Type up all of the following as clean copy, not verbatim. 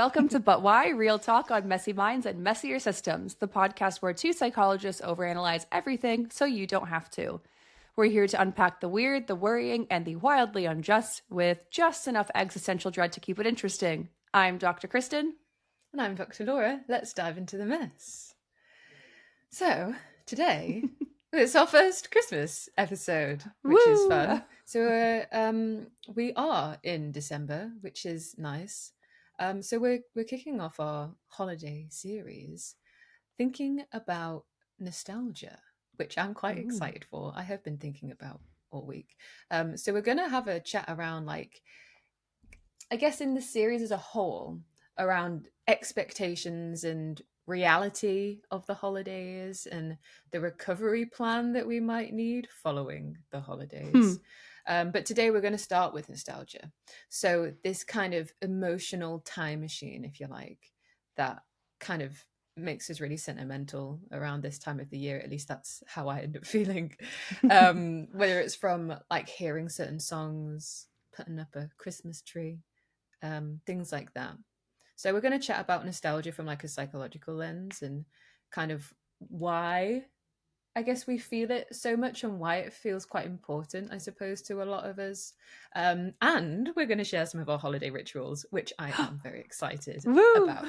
Welcome to But Why? Real talk on messy minds and messier systems, the podcast where two psychologists overanalyze everything so you don't have to. We're here to unpack the weird, the worrying, and the wildly unjust with just enough existential dread to keep it interesting. I'm Dr. Kristin. And I'm Dr. Laura. Let's dive into the mess. So, today, it's our first Christmas episode, which is fun. So, we are in December, which is nice. So we're kicking off our holiday series, thinking about nostalgia, which I'm quite excited for. I have been thinking about all week. So we're going to have a chat around, like, I guess in the series as a whole, around expectations and reality of the holidays and the recovery plan that we might need following the holidays. But today we're going to start with nostalgia. So this kind of emotional time machine, if you like, that kind of makes us really sentimental around this time of the year. At least that's how I end up feeling. Whether it's from like hearing certain songs, putting up a Christmas tree, things like that. So we're going to chat about nostalgia from like a psychological lens and kind of why I guess we feel it so much and why it feels quite important, I suppose, to a lot of us. And we're going to share some of our holiday rituals, which I am very excited about.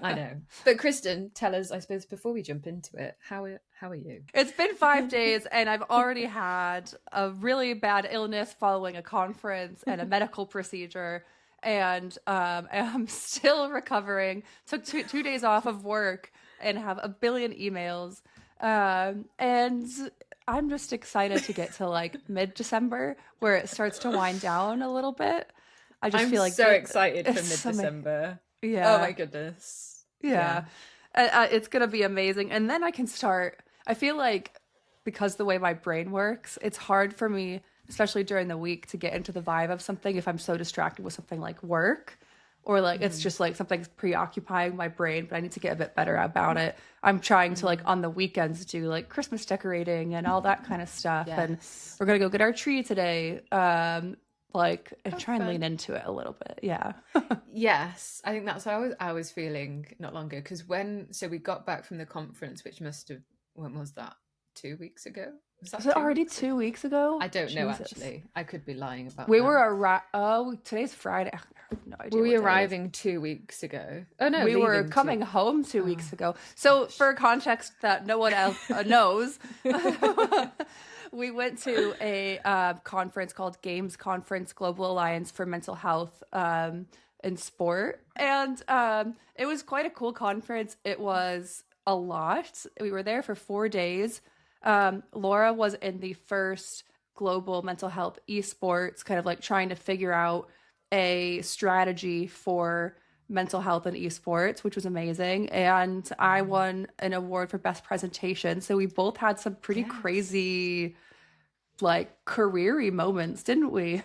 I know. But Kristin, tell us, I suppose, before we jump into it, how are you? It's been 5 days and I've already had a really bad illness following a conference and a medical procedure. And I'm still recovering. Took two days off of work and have a billion emails. And I'm just excited to get to like mid-December where it starts to wind down a little bit. I'm feel like so excited for mid-December. Yeah. Oh my goodness. Yeah. It's going to be amazing. And then I can start, I feel like because the way my brain works, it's hard for me, especially during the week, to get into the vibe of something if I'm so distracted with something like work or like it's just like something's preoccupying my brain, but I need to get a bit better about it. I'm trying to like on the weekends do like Christmas decorating and all that kind of stuff. Yes. And we're going to go get our tree today. And try and lean into it a little bit. Yeah. Yes. I think that's how I was feeling not long ago. Because we got back from the conference, which must have, when was that? 2 weeks ago? Was it already 2 weeks ago? I don't know, actually. I could be lying about that. We were today's Friday. I have no idea. Were we arriving 2 weeks ago? Oh, no. We were coming home 2 weeks ago. So for context that no one else knows, we went to a conference called Games Conference Global Alliance for Mental Health in Sport. And it was quite a cool conference. It was a lot. We were there for 4 days. Laura was in the first global mental health esports, kind of like trying to figure out a strategy for mental health and esports, which was amazing. And I won an award for best presentation. So we both had some pretty crazy, like, career-y moments, didn't we?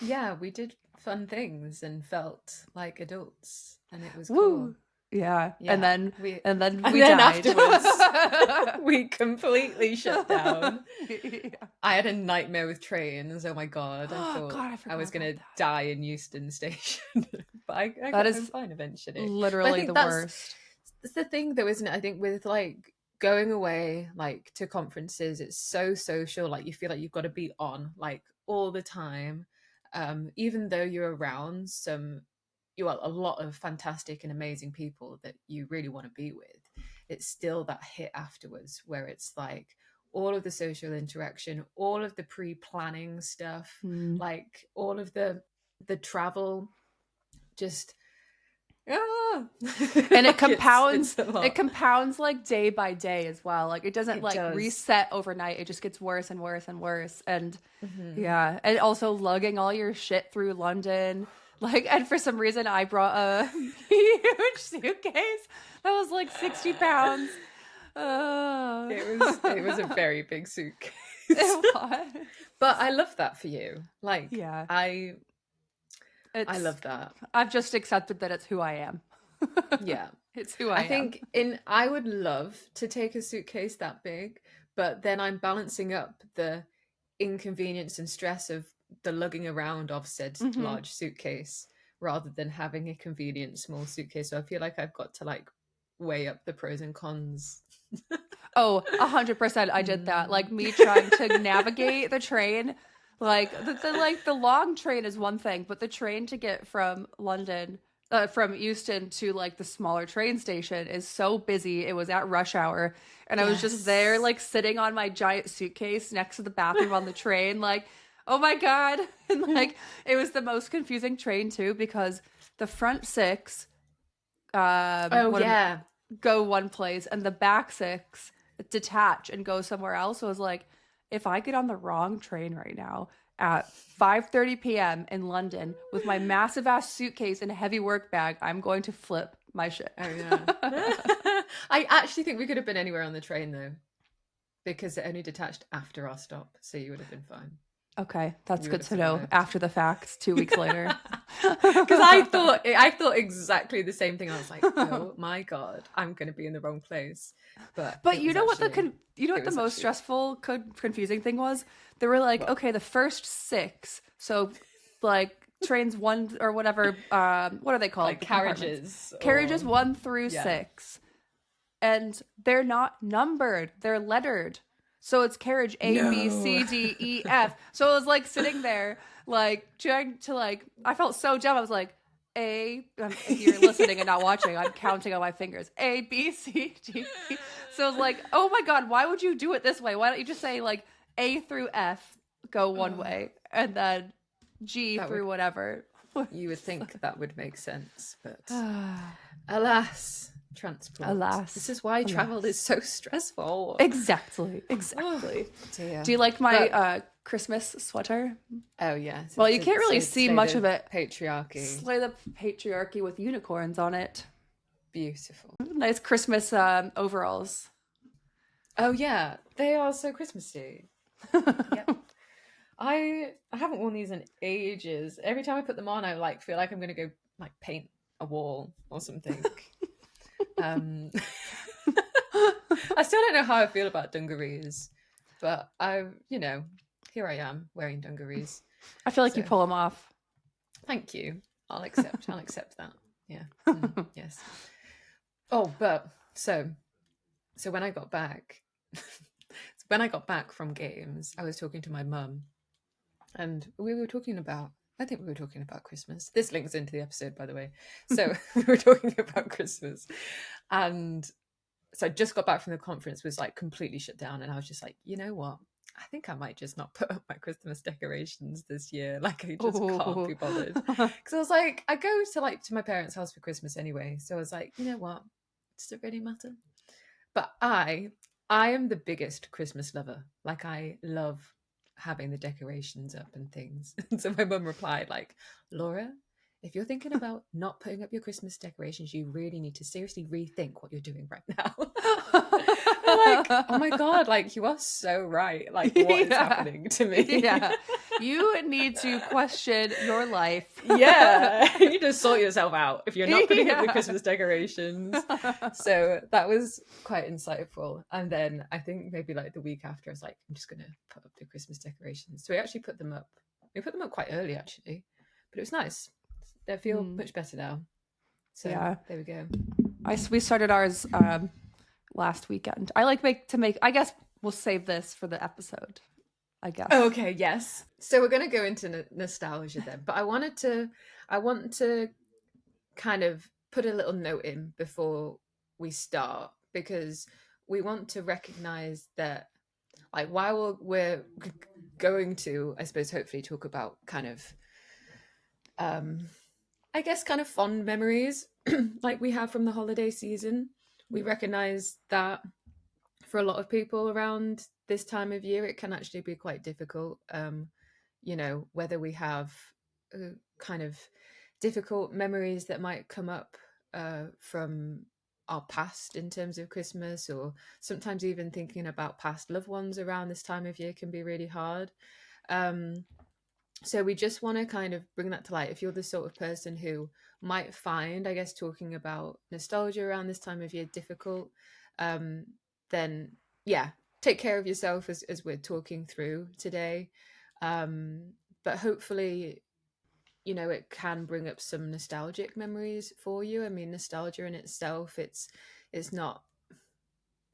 Yeah, we did fun things and felt like adults, and it was cool. Yeah. And then we died. Afterwards, we completely shut down. Yeah. I had a nightmare with trains. Oh my God. I thought I was going to die in Euston Station. But I got home fine eventually. Literally the worst. It's the thing though, isn't it? I think with like going away like to conferences, it's so social. Like you feel like you've got to be on like all the time. Even though you're around you are a lot of fantastic and amazing people that you really want to be with, it's still that hit afterwards where it's like all of the social interaction, all of the pre-planning stuff, like all of the travel, just and it compounds it compounds like day by day as well. Like it doesn't reset overnight. It just gets worse and worse and worse. And and also lugging all your shit through London. Like, and for some reason, I brought a huge suitcase that was like 60 pounds. It was a very big suitcase. It was. But I love that for you. Like, yeah, I love that. I've just accepted that it's who I am. Yeah, it's who I am. I think I would love to take a suitcase that big, but then I'm balancing up the inconvenience and stress of the lugging around of said large suitcase rather than having a convenient small suitcase. So I feel like I've got to like weigh up the pros and cons. Oh, 100%. I did that. Like me trying to navigate the train. Like the long train is one thing, but the train to get from London, from Euston to like the smaller train station is so busy. It was at rush hour, and I was just there, like sitting on my giant suitcase next to the bathroom on the train, like, oh my God. And like it was the most confusing train too, because the front six Oh yeah. go one place and the back six detach and go somewhere else. So I was like, if I get on the wrong train right now at 5:30 p.m. in London with my massive ass suitcase and heavy work bag, I'm going to flip my shit. Oh yeah. I actually think we could have been anywhere on the train though, because it only detached after our stop, so you would have been fine. Okay, that's You good would to have know survived. after the fact, 2 weeks later. Because I thought exactly the same thing. I was like, oh my God, I'm going to be in the wrong place. But you know what the most actually... stressful, confusing thing was? They were like, what? okay, the first six, so like trains 1 or whatever, what are they called? Like carriages. Carriages 1 through 6, and they're not numbered; they're lettered. So it's carriage A, B, C, D, E, F. So I was like sitting there, like trying to like. I felt so dumb. I was like, A. If you're listening and not watching, I'm counting on my fingers. A, B, C, D, E. So I was like, oh my God, why would you do it this way? Why don't you just say like A through F go one way, and then G through whatever? You would think that would make sense, but alas. Transport. Alas. This is why travel is so stressful. Exactly. Dear. Do you like my Christmas sweater? Oh yeah. Well, you can't really see much of it. Patriarchy. Slay the patriarchy with unicorns on it. Beautiful. Nice Christmas overalls. Oh yeah, they are so Christmassy. Yep. I haven't worn these in ages. Every time I put them on, I like feel like I'm gonna go like paint a wall or something. I still don't know how I feel about dungarees, but here I am wearing dungarees. I feel like you pull them off. Thank you. I'll accept that. Yeah. Yes. Oh, but so when I got back from games, I was talking to my mum, and I think we were talking about Christmas. This links into the episode, by the way. So we were talking about Christmas, and so I just got back from the conference, was like completely shut down, and I was just like, you know what? I think I might just not put up my Christmas decorations this year. Like I just can't be bothered. Because I was like, I go to my parents' house for Christmas anyway. So I was like, you know what? Does it really matter? But I am the biggest Christmas lover. Like I love having the decorations up and things. And so my mum replied like, Laura, if you're thinking about not putting up your Christmas decorations, you really need to seriously rethink what you're doing right now. I'm like, oh my God, like you are so right. Like what is happening to me? Yeah. You need to question your life. Yeah. You need to sort yourself out if you're not putting up your Christmas decorations. So that was quite insightful. And then I think maybe like the week after, I was like, I'm just going to put up the Christmas decorations. So we actually put them up. We put them up quite early actually, but it was nice. They feel much better now. So yeah, there we go. We started ours last weekend. I like to make. I guess we'll save this for the episode. I guess. Oh, okay. Yes. So we're going to go into nostalgia then, but I want to kind of put a little note in before we start, because we want to recognize that, like, while we're going to, I suppose, hopefully talk about kind of, I guess, kind of fond memories like we have from the holiday season. We recognize that for a lot of people around this time of year, it can actually be quite difficult. Whether we have kind of difficult memories that might come up from our past in terms of Christmas, or sometimes even thinking about past loved ones around this time of year can be really hard. So we just want to kind of bring that to light. If you're the sort of person who might find, I guess, talking about nostalgia around this time of year difficult, then yeah, take care of yourself as we're talking through today. But hopefully it can bring up some nostalgic memories for you. I mean, nostalgia in itself, it's not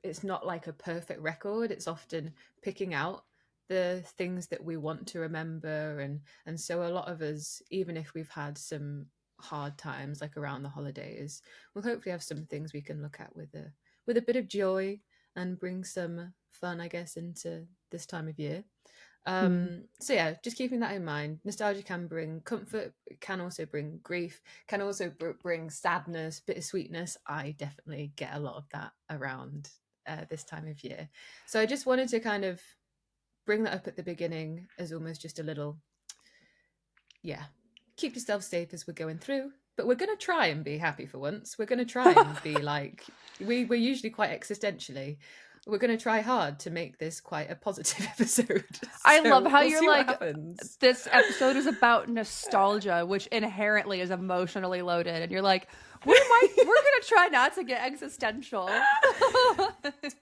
it's not like a perfect record. It's often picking out the things that we want to remember, and so a lot of us, even if we've had some hard times like around the holidays, we'll hopefully have some things we can look at with a bit of joy and bring some fun, I guess, into this time of year. So yeah, just keeping that in mind. Nostalgia can bring comfort, it can also bring grief, can also bring sadness, bittersweetness. I definitely get a lot of that around this time of year. So I just wanted to kind of bring that up at the beginning as almost just a little, yeah, keep yourself safe as we're going through. But we're going to try and be happy for once. We're going to try and be like, we're usually quite existentially. We're going to try hard to make this quite a positive episode. I love how we'll you're like, this episode is about nostalgia, which inherently is emotionally loaded. And you're like, we're going to try not to get existential.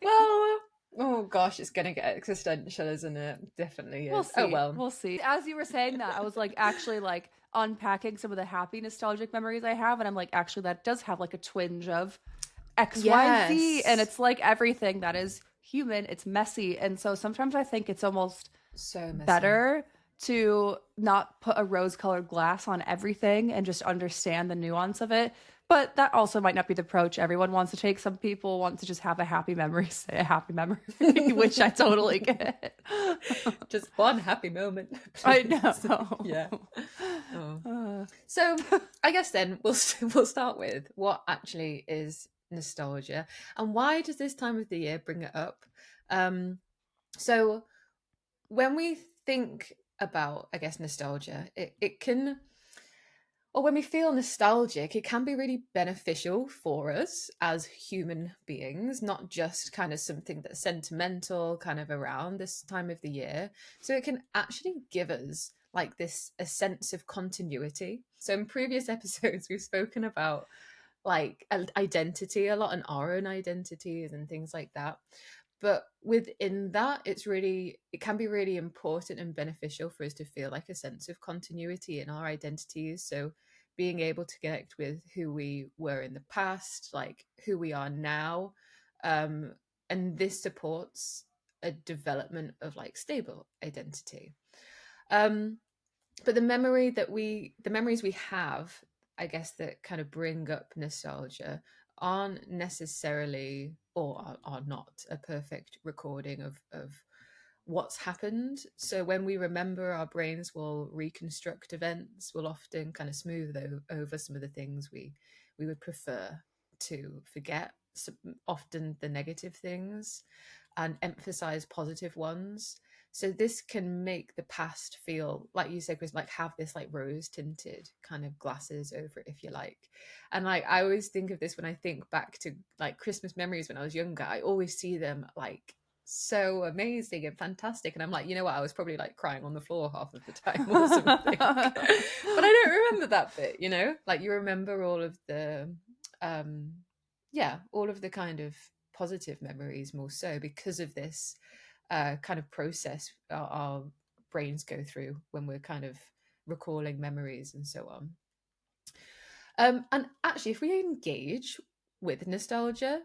Well, oh gosh, it's going to get existential, isn't it? Definitely is. We'll see. Oh, well. We'll see. As you were saying that, I was like, actually like unpacking some of the happy nostalgic memories I have. And I'm like, actually, that does have like a twinge of XYZ. Yes. And it's like everything that is human, it's messy. And so sometimes I think it's almost so messy. Better to not put a rose-colored glass on everything and just understand the nuance of it. But that also might not be the approach everyone wants to take. Some people want to just have a happy memory, say a happy memory, which I totally get. Just one happy moment. I know. Yeah. Oh. So I guess then we'll start with what actually is nostalgia and why does this time of the year bring it up? So when we think about, I guess, nostalgia, it can, or when we feel nostalgic, it can be really beneficial for us as human beings, not just kind of something that's sentimental kind of around this time of the year. So it can actually give us like a sense of continuity. So in previous episodes, we've spoken about like identity a lot and our own identities and things like that. But within that, it can be really important and beneficial for us to feel like a sense of continuity in our identities. So being able to connect with who we were in the past, like who we are now. And this supports a development of like stable identity. But the memories we have, I guess, that kind of bring up nostalgia aren't necessarily or are not a perfect recording of what's happened. So when we remember, our brains will reconstruct events, will often kind of smooth over some of the things we would prefer to forget, so often the negative things, and emphasize positive ones. So this can make the past feel, like you said, Chris, like have this like rose tinted kind of glasses over it, if you like. And like I always think of this when I think back to like Christmas memories when I was younger. I always see them like so amazing and fantastic, and I'm like, you know what, I was probably like crying on the floor half of the time or something. But I don't remember that bit, like you remember all of the all of the kind of positive memories more so because of this kind of process our brains go through when we're kind of recalling memories and so on. And actually, if we engage with nostalgia,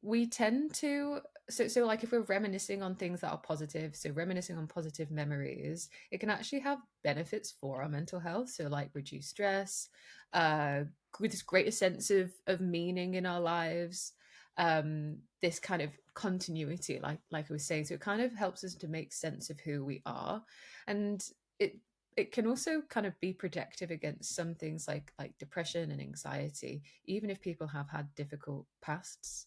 we tend to so like if we're reminiscing on things that are positive, so reminiscing on positive memories, it can actually have benefits for our mental health. So like reduce stress, with this greater sense of meaning in our lives, this kind of continuity, like I was saying. So it kind of helps us to make sense of who we are, and it can also kind of be protective against some things like depression and anxiety, even if people have had difficult pasts.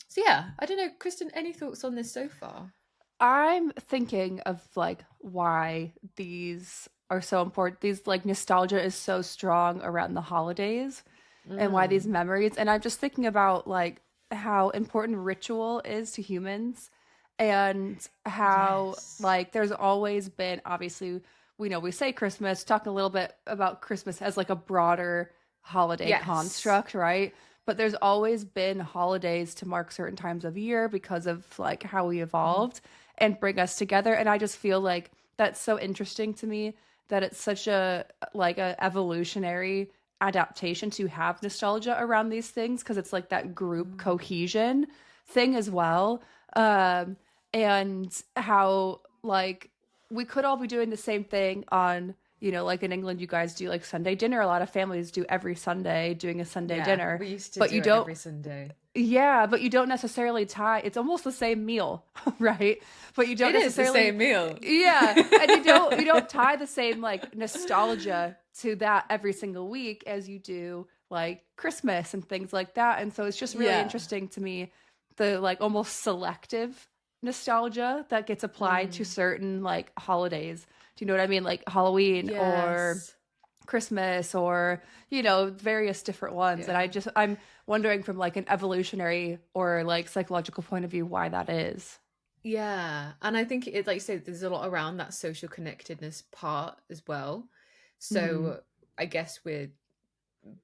So yeah, I don't know, Kristin, any thoughts on this so far? I'm thinking of like why these are so important. These like nostalgia is so strong around the holidays and why these memories. And I'm just thinking about like how important ritual is to humans and how like there's always been, obviously, we say Christmas, talk a little bit about Christmas as like a broader holiday construct, right? But there's always been holidays to mark certain times of year because of like how we evolved and bring us together. And I just feel like that's so interesting to me that it's such a like a evolutionary adaptation to have nostalgia around these things, because it's like that group cohesion thing as well. And how like we could all be doing the same thing on, like in England, you guys do like Sunday dinner. A lot of families do every Sunday doing a Sunday dinner. We used to but do you it don't, every Sunday. yeah, but you don't necessarily tie. It's almost the same meal, right? But you don't It is the necessarily same meal. Yeah, and you don't tie the same like nostalgia to that every single week as you do like Christmas and things like that. And so it's just really interesting to me, the like almost selective nostalgia that gets applied to certain like holidays. Do you know what I mean? Like Halloween or Yes. Christmas or, various different ones. And I'm wondering from like an evolutionary or like psychological point of view why that is. Yeah. And I think it, like you said, there's a lot around that social connectedness part as well. Mm-hmm. So I guess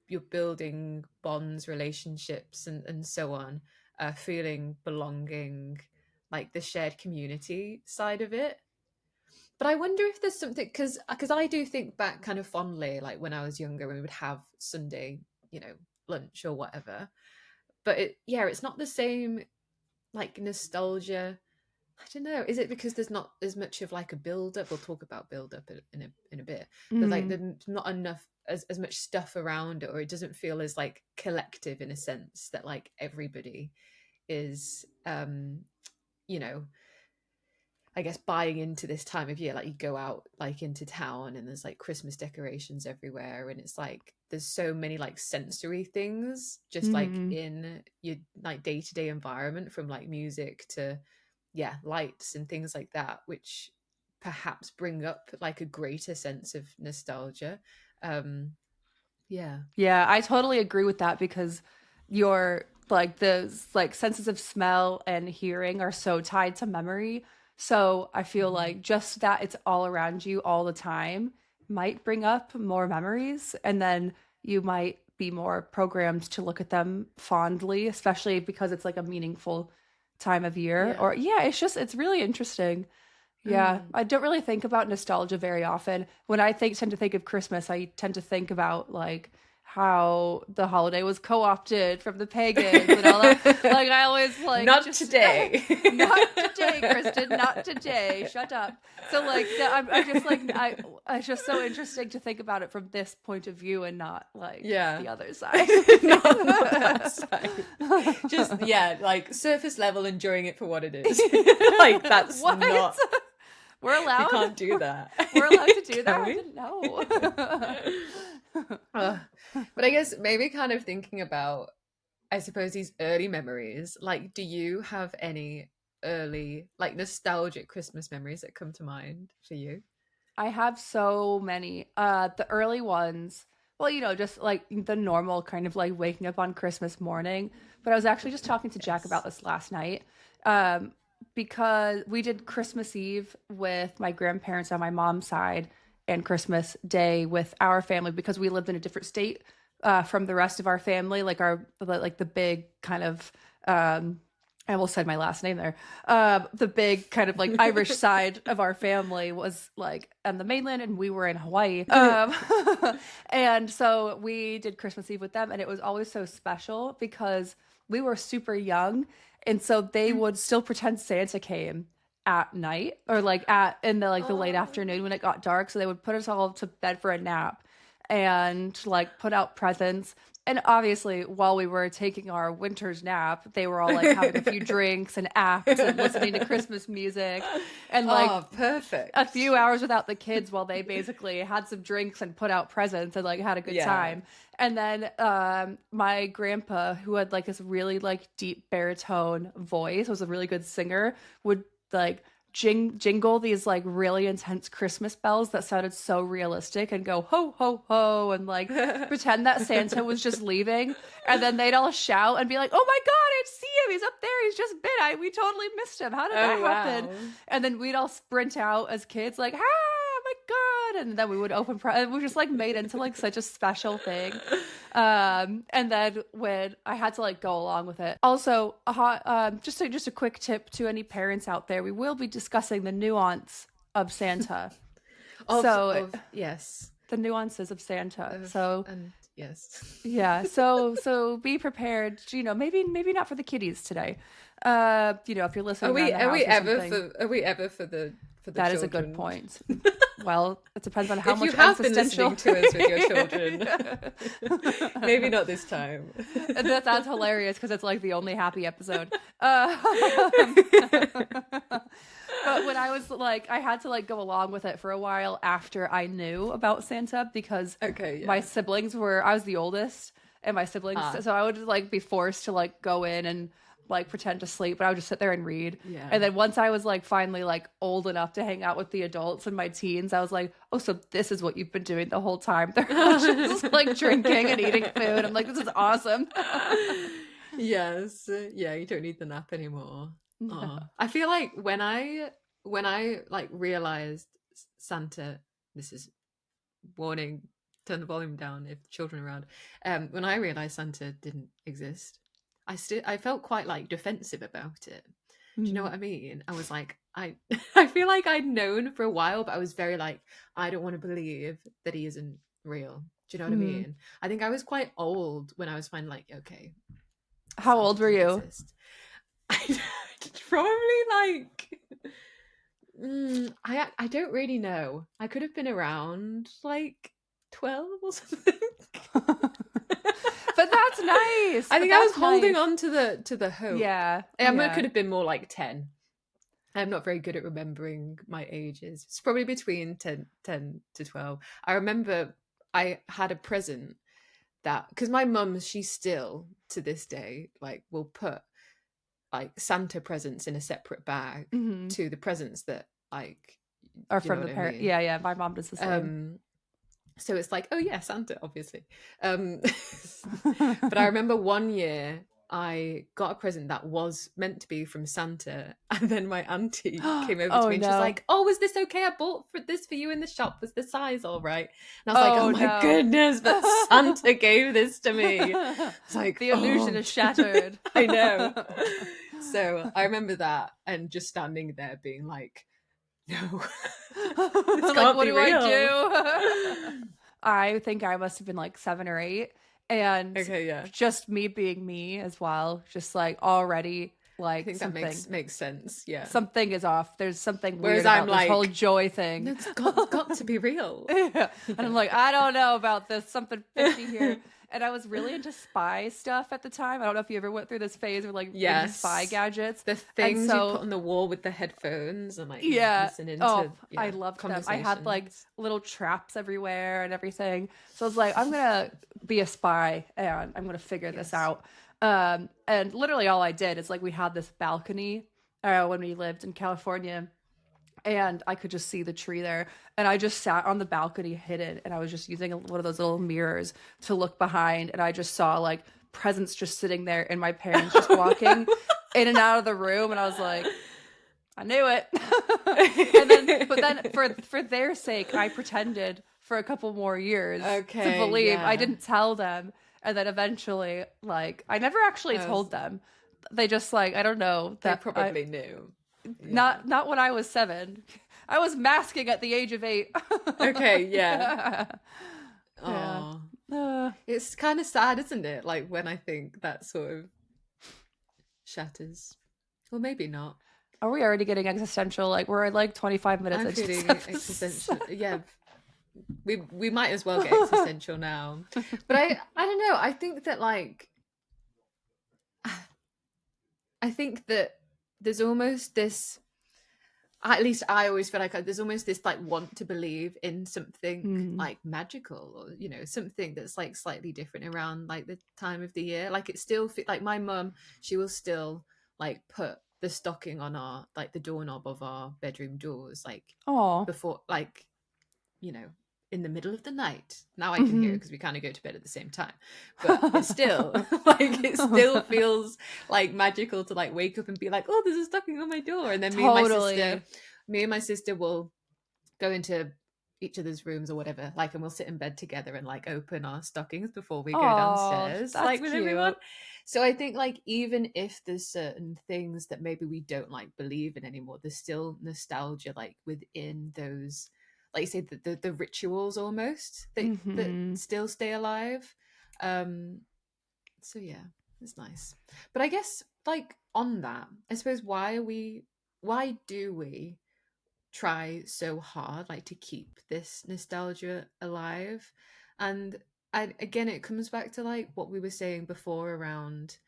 you're building bonds, relationships, and so on, feeling belonging, like the shared community side of it. But I wonder if there's something, because I do think back kind of fondly, like when I was younger, when we would have Sunday, lunch or whatever. But it's not the same like nostalgia. I don't know. Is it because there's not as much of like a build up? We'll talk about build up in a bit, but like Mm-hmm. there's not enough as much stuff around it, or it doesn't feel as like collective in a sense that like everybody is, you know, I guess buying into this time of year. Like you go out like into town and there's like Christmas decorations everywhere, and it's like there's so many like sensory things just like Mm-hmm. in your like day-to-day environment, from like music to lights and things like that, which perhaps bring up like a greater sense of nostalgia. um yeah. Yeah, I totally agree with that, because your like the like senses of smell and hearing are so tied to memory. So I feel Mhm. like just that it's all around you all the time might bring up more memories, and then you might be more programmed to look at them fondly, especially because it's like a meaningful time of year. Yeah. Or yeah, it's really interesting. Yeah, Mm. I don't really think about nostalgia very often. When I tend to think of Christmas, I tend to think about like how the holiday was co-opted from the pagans and all that. Like I always like Not just today. not today, Kristen, not today. Shut up. So like I'm just like it's just so interesting to think about it from this point of view and not like Yeah. the other side. Not that side. Just like surface level, enjoying it for what it is. Like that's What? not. We're allowed. You can't do that. We're allowed to do that. Can I we? didn't know. But I guess maybe kind of thinking about, I suppose, these early memories. Like, do you have any early, like, nostalgic Christmas memories that come to mind for you? I have so many. The early ones, well, just like the normal kind of like waking up on Christmas morning. But I was actually just talking to Jack Yes. about this last night. Um, because we did Christmas Eve with my grandparents on my mom's side and Christmas Day with our family, because we lived in a different state from the rest of our family. Like the big kind of I almost said my last name there. The big kind of like Irish side of our family was like on the mainland, and we were in Hawaii. And so we did Christmas Eve with them, and it was always so special because we were super young, and so they would still pretend Santa came at night, or like in the like the late Oh. afternoon when it got dark. So they would put us all to bed for a nap and like put out presents. And obviously, while we were taking our winter's nap, they were all like having a few drinks and apps and listening to Christmas music. And like Oh, perfect. a few hours without the kids while they basically had some drinks and put out presents and like had a good time. And then my grandpa, who had like this really like deep baritone voice, was a really good singer, would like jingle these like really intense Christmas bells that sounded so realistic and go ho ho ho and like pretend that Santa was just leaving, and then they'd all shout and be like, "Oh my God, I see him! He's up there! He's just been! We totally missed him! How did that happen?" Wow. And then we'd all sprint out as kids like, "Ah, my God!" And then we would open. We just like made into like such a special thing. And then when I had to like go along with it, also just a quick tip to any parents out there: we will be discussing the nuance of Santa. Yes. The nuances of Santa. And yes. Yeah, so be prepared. Maybe not for the kiddies today. If you're listening around the house or something. Are we ever for the That children? is a good point. Well, it depends on how if much you have existential. been listening to us with your children, maybe not this time. That's hilarious because it's like the only happy episode. But when I was like, I had to like go along with it for a while after I knew about Santa because my siblings I was the oldest and my siblings, so I would like be forced to like go in and like pretend to sleep, but I would just sit there and read. Yeah. And then once I was like finally like old enough to hang out with the adults in my teens, I was like, oh, so this is what you've been doing the whole time. They're just like drinking and eating food. I'm like, this is awesome. Yes. Yeah, you don't need the nap anymore. No. I feel like when I like realized Santa, this is warning, turn the volume down if children are around. When I realized Santa didn't exist, I felt quite like defensive about it. Do you know what I mean? I was like, I feel like I'd known for a while, but I was very like, I don't want to believe that he isn't real. Do you know what I mean? I think I was quite old when I was finally like, okay. How old were you? Probably like I don't really know. I could have been around like 12 or something. But that's nice. I think I was holding on to the hope. Yeah. It could have been more like 10. I'm not very good at remembering my ages. It's probably between 10 to 12. I remember I had a present that, because my mum, she still to this day like will put like Santa presents in a separate bag to the presents that like are from the parent. Yeah, my mom does the same. So it's like, oh yeah, Santa, obviously. But I remember one year I got a present that was meant to be from Santa, and then my auntie came over to me and she was like, oh, was this okay? I bought this for you in the shop. Was the size all right? And I was like, oh my goodness, but Santa gave this to me. It's like, the illusion is shattered. I know. So I remember that and just standing there being like, no, this can't what be do real. I do? I think I must have been like 7 or 8, and just me being me as well, just like already like I think that makes sense. Yeah, something is off. There's something Whereas weird about I'm like, this whole joy thing. No, it's got to be real. And I'm like, I don't know about this. Something fishy here. And I was really into spy stuff at the time. I don't know if you ever went through this phase of like into spy gadgets. The things you put on the wall with the headphones and like listening to I loved them. I had like little traps everywhere and everything. So I was like, I'm gonna be a spy and I'm gonna figure this out. And literally all I did is like we had this balcony when we lived in California. And I could just see the tree there. And I just sat on the balcony hidden. And I was just using one of those little mirrors to look behind. And I just saw like presents just sitting there and my parents just walking in and out of the room. And I was like, I knew it. But then for their sake, I pretended for a couple more years to believe. I didn't tell them. And then eventually, like, I never actually told them. They just like, I don't know. They probably knew. Yeah. Not when I was 7. I was masking at the age of 8. Okay, yeah. Oh, it's kind of sad, isn't it? Like when I think that sort of shatters. Well, maybe not. Are we already getting existential? Like we're like 25 minutes into this existential. Yeah, we might as well get existential now. But I don't know. I think that like there's almost this, at least I always feel like there's almost this like want to believe in something like magical, or you know, something that's like slightly different around like the time of the year. Like it still like my mum, she will still like put the stocking on our like the doorknob of our bedroom doors like before, like, you know, in the middle of the night. Now I can hear it because we kind of go to bed at the same time, but it's still like it still feels like magical to like wake up and be like, oh, there's a stocking on my door. And then me and my sister will go into each other's rooms or whatever, like, and we'll sit in bed together and like open our stockings before we go downstairs, like with everyone. So I think like even if there's certain things that maybe we don't like believe in anymore, there's still nostalgia like within those like you say, the rituals almost that Mm-hmm. still stay alive. So yeah, it's nice. But I guess like on that, I suppose why do we try so hard like to keep this nostalgia alive? And again, it comes back to like what we were saying before around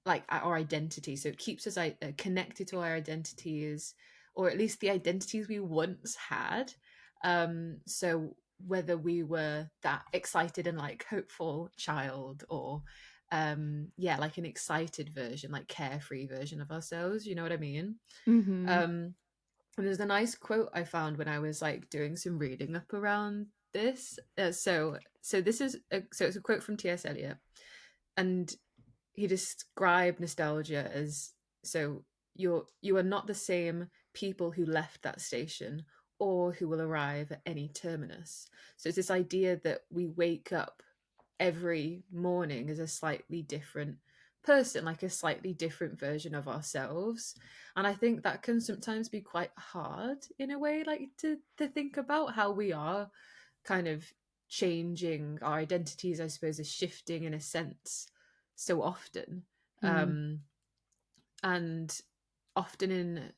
like our identity. So it keeps us connected to our identities, or at least the identities we once had. So whether we were that excited and like hopeful child, or yeah, like an excited version, like carefree version of ourselves, you know what I mean? Mm-hmm. And there's a nice quote I found when I was like doing some reading up around this. So this is so it's a quote from T.S. Eliot, and he described nostalgia as, so you are not the same people who left that station or who will arrive at any terminus. So it's this idea that we wake up every morning as a slightly different person, like a slightly different version of ourselves. And I think that can sometimes be quite hard in a way, like to think about how we are kind of changing our identities, I suppose, is shifting in a sense so often. Mm. And often in,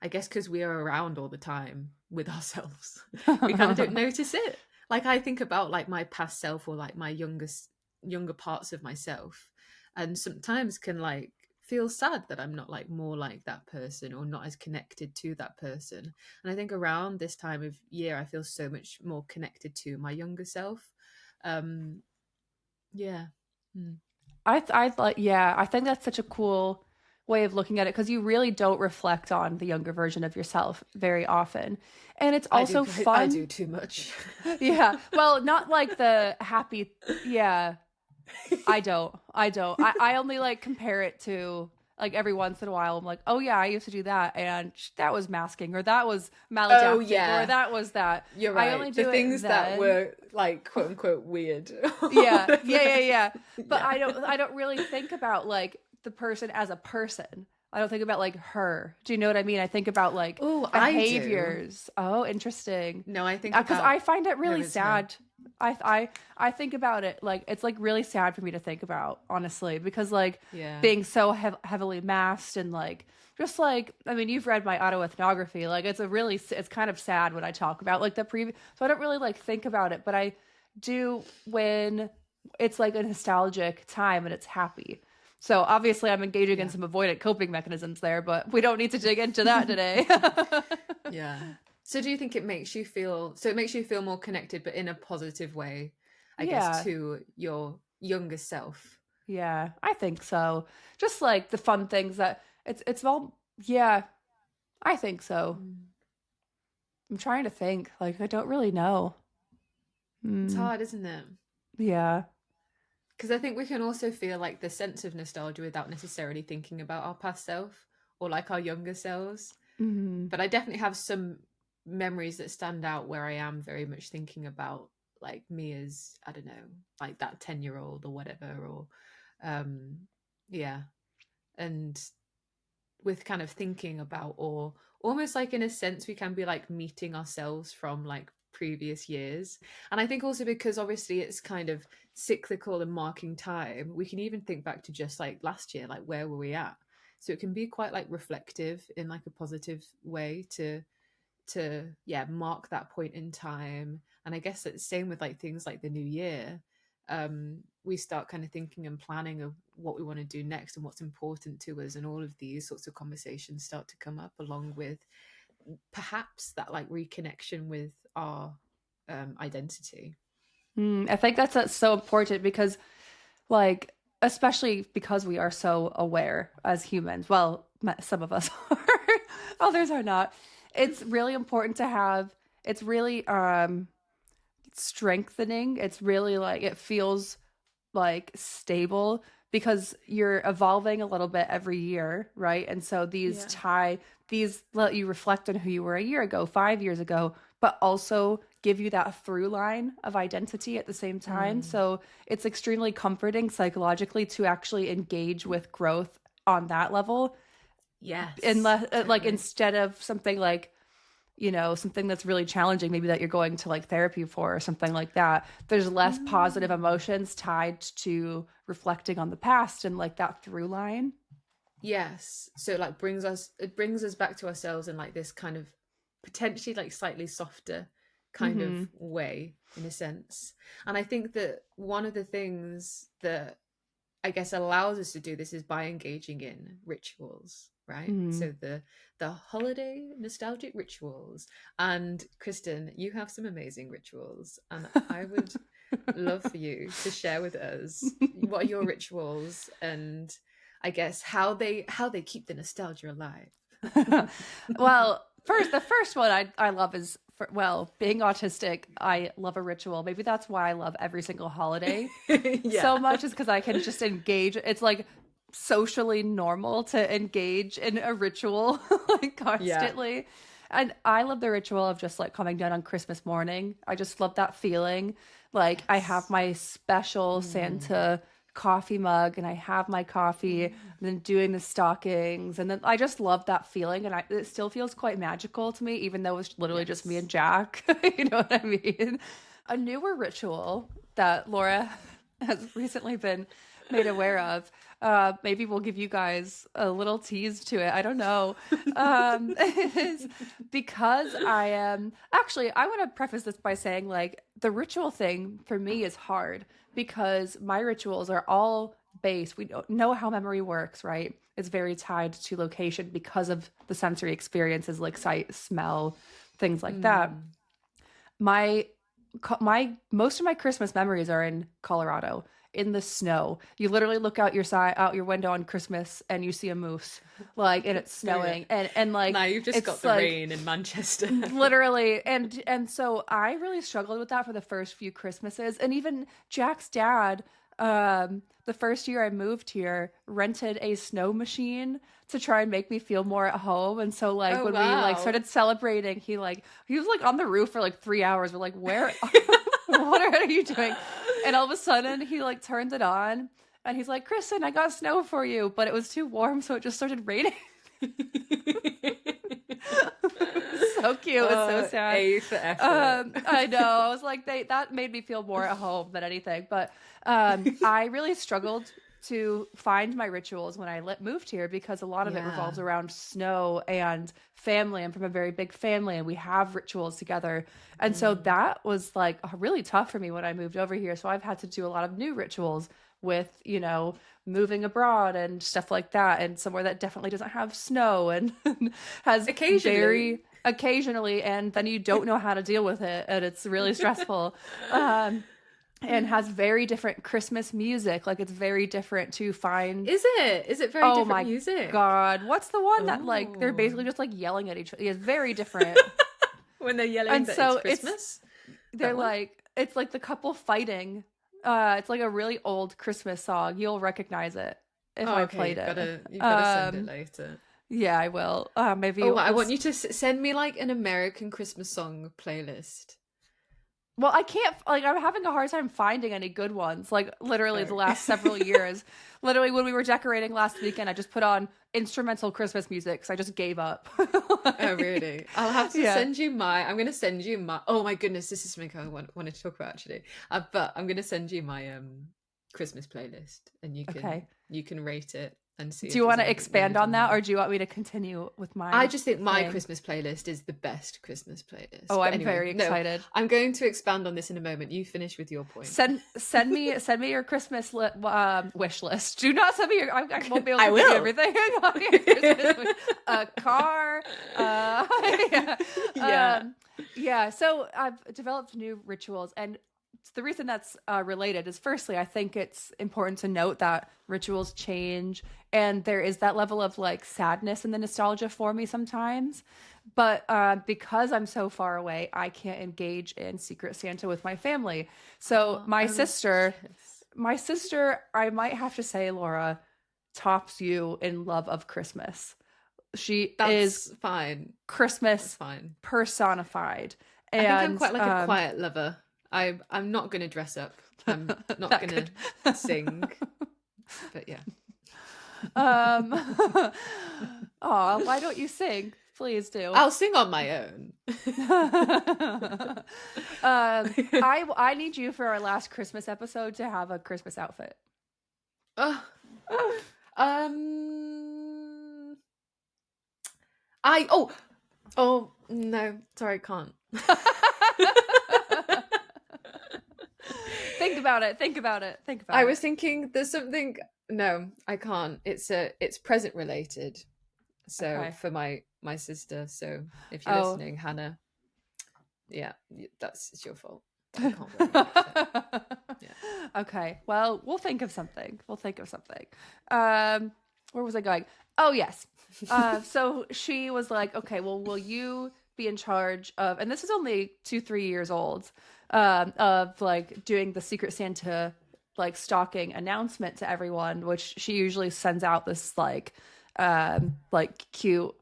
I guess because we are around all the time with ourselves, we kind of don't notice it. Like I think about like my past self, or like my younger parts of myself, and sometimes can like feel sad that I'm not like more like that person, or not as connected to that person. And I think around this time of year I feel so much more connected to my younger self. um yeah. Mm. I like, yeah, I think that's such a cool way of looking at it, because you really don't reflect on the younger version of yourself very often. And it's also I fun. do too much. Yeah. Well, not like the happy, yeah. I only like compare it to like every once in a while. I'm like, oh yeah, I used to do that, and that was masking, or that was Oh maladaptive, or yeah, that was that. you're I only right. The do it things that then. were like quote unquote weird. Or Yeah, yeah, whatever. yeah, yeah. But Yeah. I don't really think about like the person as a person. I don't think about like her. Do you know what I mean? I think about like Oh, I do. behaviors. Oh, interesting. No, I think Because I about find it her really as her. sad. I think about it like it's like really sad for me to think about, honestly, because like Yeah. being so heavily masked, and like just like, I mean, you've read my autoethnography. Like it's kind of sad when I talk about like the previous. So I don't really like think about it, but I do when it's like a nostalgic time and it's happy. So obviously I'm engaging in Yeah. some avoidant coping mechanisms there, but we don't need to dig into that today. Yeah. So do you think it makes you feel, so it makes you feel more connected, but in a positive way, I guess, Yeah. to your younger self? Yeah, I think so. Just like the fun things that it's all, yeah, I think so. Mm. I'm trying to think. Like I don't really know. It's Hmm. hard, isn't it? Yeah. Because I think we can also feel like the sense of nostalgia without necessarily thinking about our past self or like our younger selves. Hmm. But I definitely have some memories that stand out where I am very much thinking about like me as, I don't know, like that 10-year-old or whatever, or um yeah. And with kind of thinking about, or almost like in a sense we can be like meeting ourselves from like previous years. And I think also because obviously it's kind of cyclical and marking time, we can even think back to just like last year, like where were we at? So it can be quite like reflective in like a positive way to yeah, mark that point in time. And I guess it's the same with like things like the new year. We start kind of thinking and planning of what we want to do next and what's important to us, and all of these sorts of conversations start to come up, along with perhaps that like reconnection with our identity. I think that's so important, because like, especially because we are so aware as humans. Well, some of us are, others are not. It's really important to have, it's really strengthening. It's really like, it feels like stable, because you're evolving a little bit every year, right? And so Yeah. these let you reflect on who you were a year ago, 5 years ago, but also give you that through line of identity at the same time. Mm. So it's extremely comforting psychologically to actually engage with growth on that level, Yes, unless like totally. instead of something like you know, something that's really challenging, maybe that you're going to like therapy for or something like that, there's less positive emotions tied to reflecting on the past and like that through line. Yes. So it like brings us back to ourselves in like this kind of potentially like slightly softer kind of Mm-hmm. way, in a sense. And I think that one of the things that I guess allows us to do this is by engaging in rituals, right? Mm-hmm. So the holiday nostalgic rituals. And Kristin, you have some amazing rituals, and I would love for you to share with us what are your rituals, and I guess how they keep the nostalgia alive. Well, the first one I love is well, being autistic, I love a ritual. Maybe that's why I love every single holiday Yeah. so much, is because I can just engage. It's like socially normal to engage in a ritual like Yeah. constantly. And I love the ritual of just like coming down on Christmas morning. I just love that feeling. Like I have Yes. my special Santa coffee mug and I have my coffee and then doing the stockings. And then I just love that feeling. And it still feels quite magical to me, even though it's literally just me Yes. and Jack. You know what I mean? A newer ritual that Laura has recently been made aware of. Maybe we'll give you guys a little tease to it. I don't know. Is because I am actually, I want to preface this by saying like the ritual thing for me is hard because my rituals are all based. We don't know how memory works, right? It's very tied to location because of the sensory experiences like sight, smell, things like that. Mm. My my most of my Christmas memories are in Colorado in the snow. You literally look out your window on Christmas and you see a moose, like, and it's Brilliant. snowing, and like Now you've just it's got the like rain in Manchester. literally, and so I really struggled with that for the first few Christmases, and even Jack's dad. The first year I moved here, rented a snow machine to try and make me feel more at home. And so like Oh when we like wow. started celebrating, he was like on the roof for like 3 hours. We're like, where what are you doing? And all of a sudden he like turned it on and he's like, Kristen, I got snow for you. But it was too warm, so it just started raining. So cute. It was so sad. A for effort. I know. I was like, that made me feel more at home than anything. But I really struggled to find my rituals when I moved here because a lot of it Yeah. revolves around snow and family. I'm from a very big family and we have rituals together. And so that was like really tough for me when I moved over here. So I've had to do a lot of new rituals with, you know, moving abroad and stuff like that, and somewhere that definitely doesn't have snow and has Occasionally. occasionally, and then you don't know how to deal with it and it's really stressful. And has very different Christmas music. Like it's very different to find. Is it? Is it very Oh different my music? God. What's the one that like they're basically Oh. just like yelling at each other? It's very different. When they're yelling And that so it's Christmas? they're That one? like, it's like the couple fighting. It's like a really old Christmas song. You'll recognize it if Oh, I okay. played it. You've gotta send it later. Yeah, I will. Maybe Oh, I we'll want you to send me like an American Christmas song playlist. well, I can't, like, I'm having a hard time finding any good ones. Like, literally, the Oh. last several years. Literally, when we were decorating last weekend, I just put on instrumental Christmas music because I just gave up. Oh, really? I'll have to Yeah. send you I'm going to send you my. Oh my goodness, this is something I wanted to talk about actually. But I'm going to send you my Christmas playlist, and Okay. you can rate it and see. Do you want to expand on that, or do you want me to continue with my I just think my thing? Christmas playlist is the best Christmas playlist. Oh, But I'm anyway, very no, excited. I'm going to expand on this in a moment. You finish with your point. Send me your Christmas wish list. Do not send me your. I won't be able I to give will. you everything on your Christmas wish. A car. Yeah. Yeah. Yeah. So I've developed new rituals, and the reason that's related is, firstly, I think it's important to note that rituals change, and there is that level of like sadness in the nostalgia for me sometimes. But because I'm so far away, I can't engage in Secret Santa with my family. So my sister, I might have to say, Laura, tops you in love of Christmas. She That's is fine. Christmas That's fine. personified. I think I'm And quite like a quiet lover. I'm not going to dress up. I'm not That going to sing. But yeah. oh, why don't you sing? Please do. I'll sing on my own. I need you for our last Christmas episode to have a Christmas outfit. Oh, no, sorry, I can't. Think about it. I was thinking there's something. No, I can't. It's present related. So Okay. for my sister. So if you're listening, Hannah, yeah, it's your fault. I can't wear an outfit. Yeah. Okay. Well, we'll think of something. Where was I going? Oh, yes. So she was like, okay, well, will you be in charge of, and this is only 2-3 years old, of like doing the Secret Santa like stocking announcement to everyone, which she usually sends out this like cute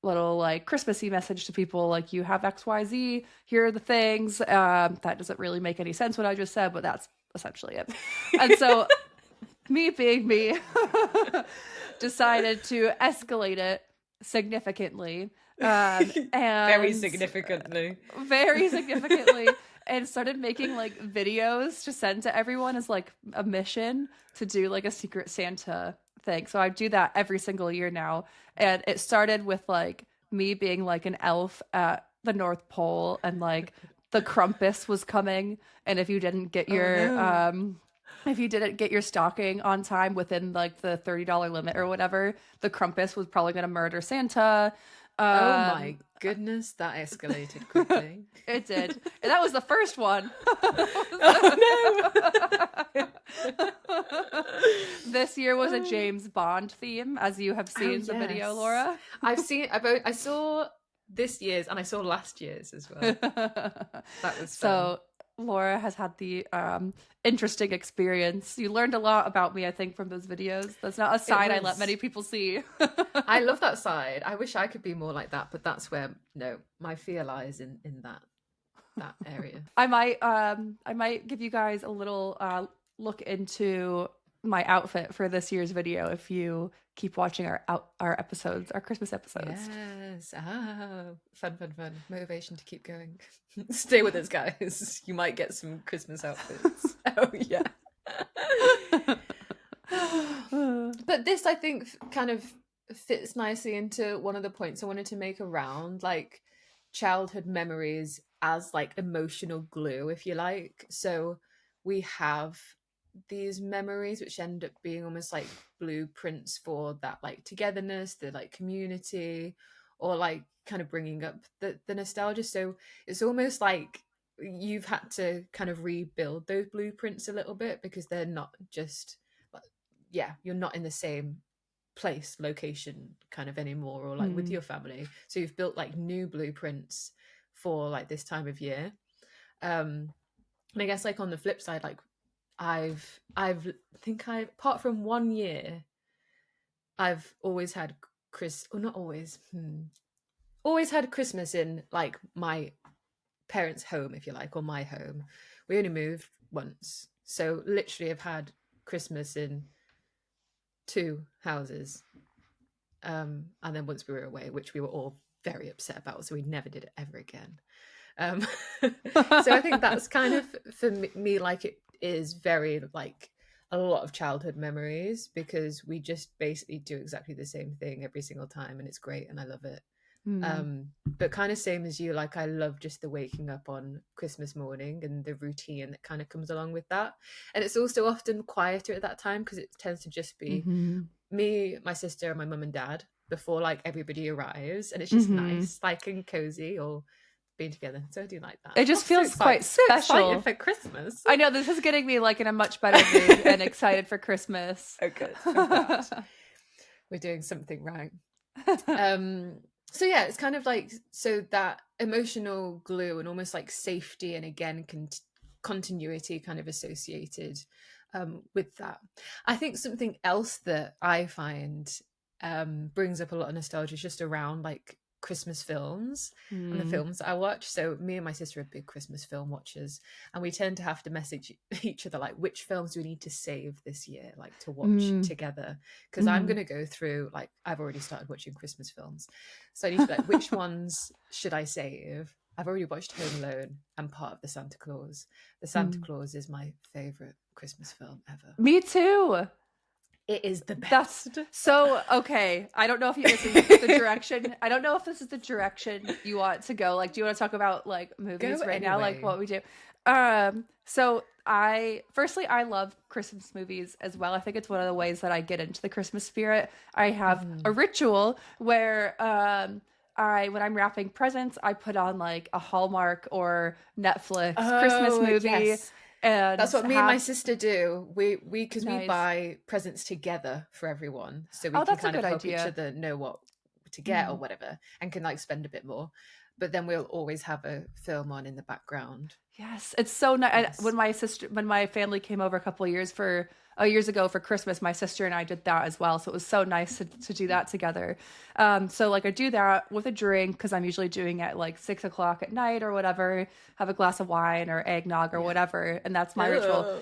little like Christmassy message to people, like, you have XYZ, here are the things. That doesn't really make any sense what I just said, but that's essentially it. And so me being me decided to escalate it significantly, and very significantly and started making like videos to send to everyone as like a mission to do like a Secret Santa thing. So I do that every single year now. And it started with like me being like an elf at the North Pole, and like the Krampus was coming. And if you didn't get your stocking on time within like the $30 limit or whatever, the Krampus was probably going to murder Santa. Oh my goodness, that escalated quickly. It did. And that was the first one. Oh no. This year was a James Bond theme, as you have seen the video, Laura. I saw this year's and I saw last year's as well. That was fun. So Laura has had the interesting experience. You learned a lot about me, I think, from those videos. That's not a side I let many people see. I love that side. I wish I could be more like that, but that's where my fear lies in that area. I might give you guys a little look into my outfit for this year's video if you keep watching our episodes, our Christmas episodes. Yes. Fun. Motivation to keep going. Stay with us, guys. You might get some Christmas outfits. Oh yeah. But this, I think, kind of fits nicely into one of the points I wanted to make around like childhood memories as like emotional glue, if you like. So we have these memories which end up being almost like blueprints for that like togetherness, the like community, or like kind of bringing up the nostalgia. So it's almost like you've had to kind of rebuild those blueprints a little bit, because they're not just you're not in the same location kind of anymore, or like with your family. So you've built like new blueprints for like this time of year. And I guess like on the flip side, like I've apart from 1 year, I've always had always had Christmas in like my parents' home, if you like, or my home. We only moved once, so literally I've had Christmas in 2 houses, and then once we were away, which we were all very upset about, so we never did it ever again. So I think that's kind of for me like it is very like a lot of childhood memories, because we just basically do exactly the same thing every single time, and it's great and I love it. But kind of same as you, like I love just the waking up on Christmas morning and the routine that kind of comes along with that. And it's also often quieter at that time, because it tends to just be me, my sister, and my mum and dad before like everybody arrives, and it's just nice, like, and cozy, or being together. So I do like that. It just feels quite special for Christmas. I know, this is getting me like in a much better mood and excited for Christmas. Oh good. We're doing something right. So yeah, it's kind of like, so that emotional glue and almost like safety, and again continuity kind of associated with that. I think something else that I find brings up a lot of nostalgia is just around like Christmas films and the films that I watch. So me and my sister are big Christmas film watchers, and we tend to have to message each other like, which films do we need to save this year, like to watch together? Because I'm going to go through, like, I've already started watching Christmas films, so I need to be like, which ones should I save? I've already watched Home Alone and part of The Santa Claus. The Santa Claus is my favorite Christmas film ever. Me too. It is the best. So, okay. I don't know if this is the direction. I don't know if this is the direction you want to go. Like, do you want to talk about like movies now? Like what we do? So I love Christmas movies as well. I think it's one of the ways that I get into the Christmas spirit. I have a ritual where, when I'm wrapping presents, I put on like a Hallmark or Netflix Christmas movie. Yes. And that's what me and my sister do. We buy presents together for everyone, so we can kind of help each other know what to get or whatever, and can like spend a bit more. But then we'll always have a film on in the background. Yes, it's so nice. Yes. When my family came over a couple of years ago for Christmas, my sister and I did that as well. So it was so nice to do that together. So like I do that with a drink, because I'm usually doing it at like 6 o'clock at night or whatever, have a glass of wine or eggnog or whatever. And that's my ritual.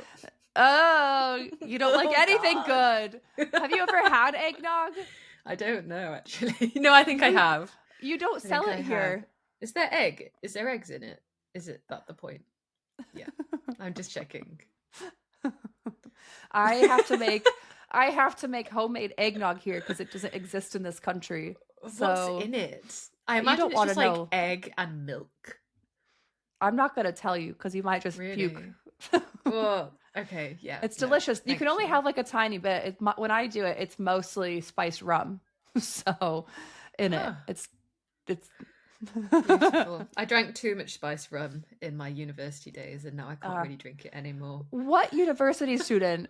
Oh, you don't like anything good. Have you ever had eggnog? I don't know, actually. No, I think I have. You don't sell it here. Is there eggs in it? Is it that the point? Yeah, I'm just checking. I have to make homemade eggnog here because it doesn't exist in this country. So what's in it? I imagine it's just like egg and milk. I'm not gonna tell you because you might just puke. Well, okay, yeah. It's delicious. You can only have like a tiny bit. When I do it, it's mostly spiced rum. So in it, it's beautiful. I drank too much spiced rum in my university days, and now I can't really drink it anymore. What university student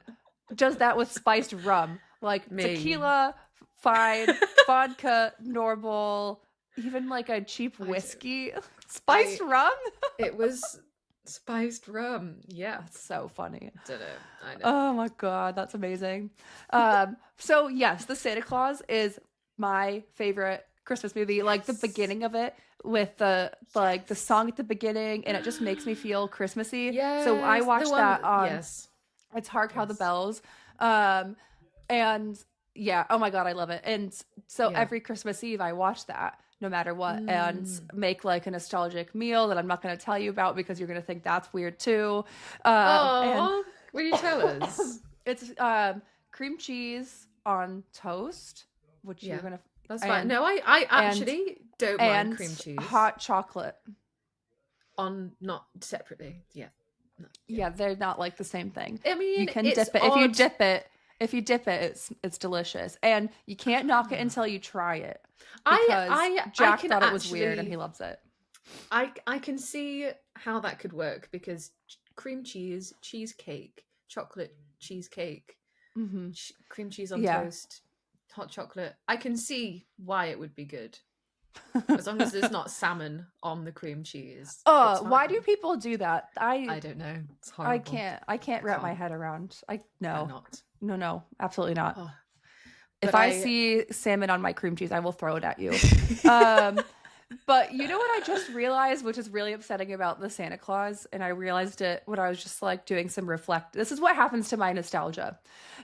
does that with spiced rum? Like tequila, fine, vodka, normal, even like a cheap whiskey. Spiced rum? It was spiced rum. Yeah. That's so funny. I know. Oh my God, that's amazing. So yes, The Santa Claus is my favorite Christmas movie. Like the beginning of it with the song at the beginning, and it just makes me feel Christmassy. Yeah. So I watched that on It's Hark How the Bells. And yeah, oh my God, I love it. And so every Christmas Eve I watch that no matter what, and make like a nostalgic meal that I'm not going to tell you about because you're going to think that's weird too. Will you tell us? It's cream cheese on toast, which you're going to... That's fine. No, I actually don't mind cream cheese. Hot chocolate. Not separately. Yeah. No, yeah, they're not like the same thing. I mean, you can dip it. If you dip it, it's delicious. And you can't knock it until you try it. Because Jack thought it was weird and he loves it. I can see how that could work, because cream cheese, cheesecake, chocolate cheesecake, cream cheese on toast, hot chocolate. I can see why it would be good. As long as there's not salmon on the cream cheese. Oh, why do people do that? I don't know. It's horrible. I can't wrap my head around. No, absolutely not. Oh. If I see salmon on my cream cheese, I will throw it at you. But you know what I just realized, which is really upsetting about the Santa Claus, and I realized it when I was just like doing some This is what happens to my nostalgia,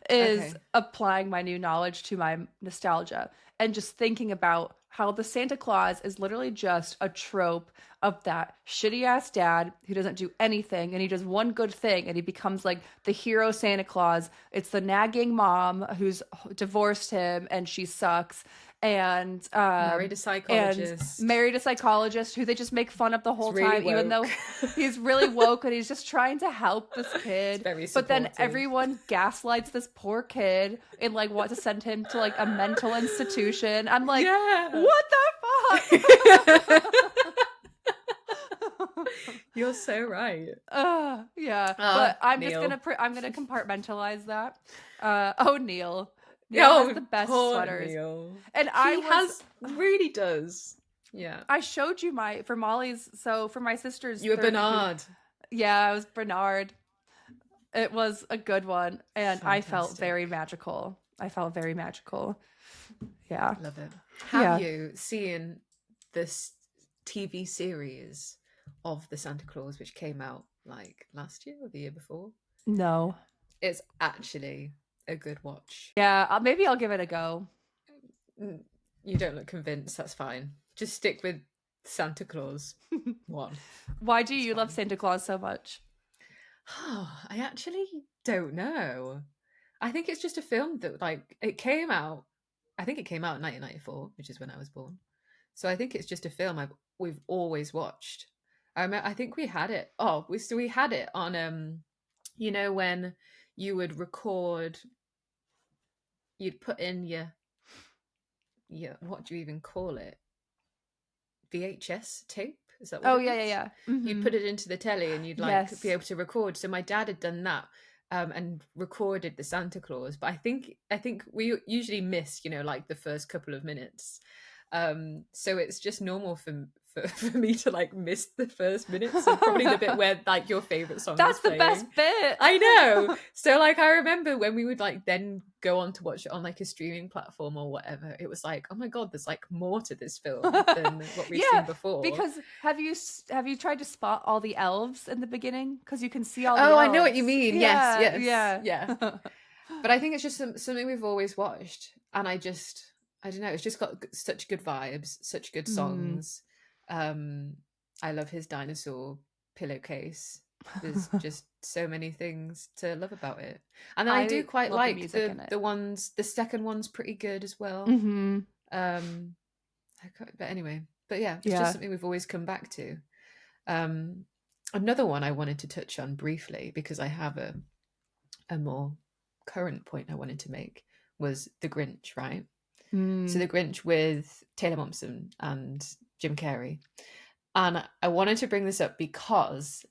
is applying my new knowledge to my nostalgia and just thinking about how the Santa Claus is literally just a trope of that shitty ass dad who doesn't do anything, and he does one good thing and he becomes like the hero Santa Claus. It's the nagging mom who's divorced him and she sucks, and married a psychologist who they just make fun of the whole time, even though he's really woke and he's just trying to help this kid. But then everyone gaslights this poor kid and like want to send him to like a mental institution. I'm like, what the fuck? You're so right. But I'm Neil. I'm gonna compartmentalize that. Neil. Neil has the best sweaters. Neil. And really does. Yeah. I showed you for Molly's, so for my sister's. You were Bernard. Yeah, I was Bernard. It was a good one. And fantastic. I felt very magical. Yeah. Love it. Have you seen this TV series of the Santa Claus, which came out like last year or the year before? No. It's actually a good watch. Yeah, maybe I'll give it a go. You don't look convinced. That's fine. Just stick with Santa Claus 1. Why do you It's love fine. Santa Claus so much? I actually don't know. I think it's just a film that, like, it came out. I think it came out in 1994, which is when I was born. So I think it's just a film we've always watched. I think we had it. We had it on you know, when you would record, you'd put in your what do you even call it? VHS tape? Is that what Oh it yeah, is? yeah, yeah. You'd put it into the telly and you'd like Yes. be able to record. So my dad had done that and recorded the Santa Claus. But I think we usually miss, you know, like the first couple of minutes. So it's just normal for me to like miss the first minute. So probably the bit where like your favorite song That's is the playing. best bit. I know. So like I remember when we would like then go on to watch it on like a streaming platform or whatever, it was like, oh my god, there's like more to this film than what we've seen before. Because have you tried to spot all the elves in the beginning? Because you can see all the Oh, elves. I know what you mean. Yeah, Yeah. But I think it's just something we've always watched, and I don't know. It's just got such good vibes, such good songs. I love his dinosaur pillowcase. There's just so many things to love about it, and then I do quite love the like music in it. the ones. The second one's pretty good as well. But anyway, but yeah, it's just something we've always come back to. Another one I wanted to touch on briefly because I have a more current point I wanted to make was The Grinch, right? So The Grinch with Taylor Momsen and Jim Carrey. And I wanted to bring this up because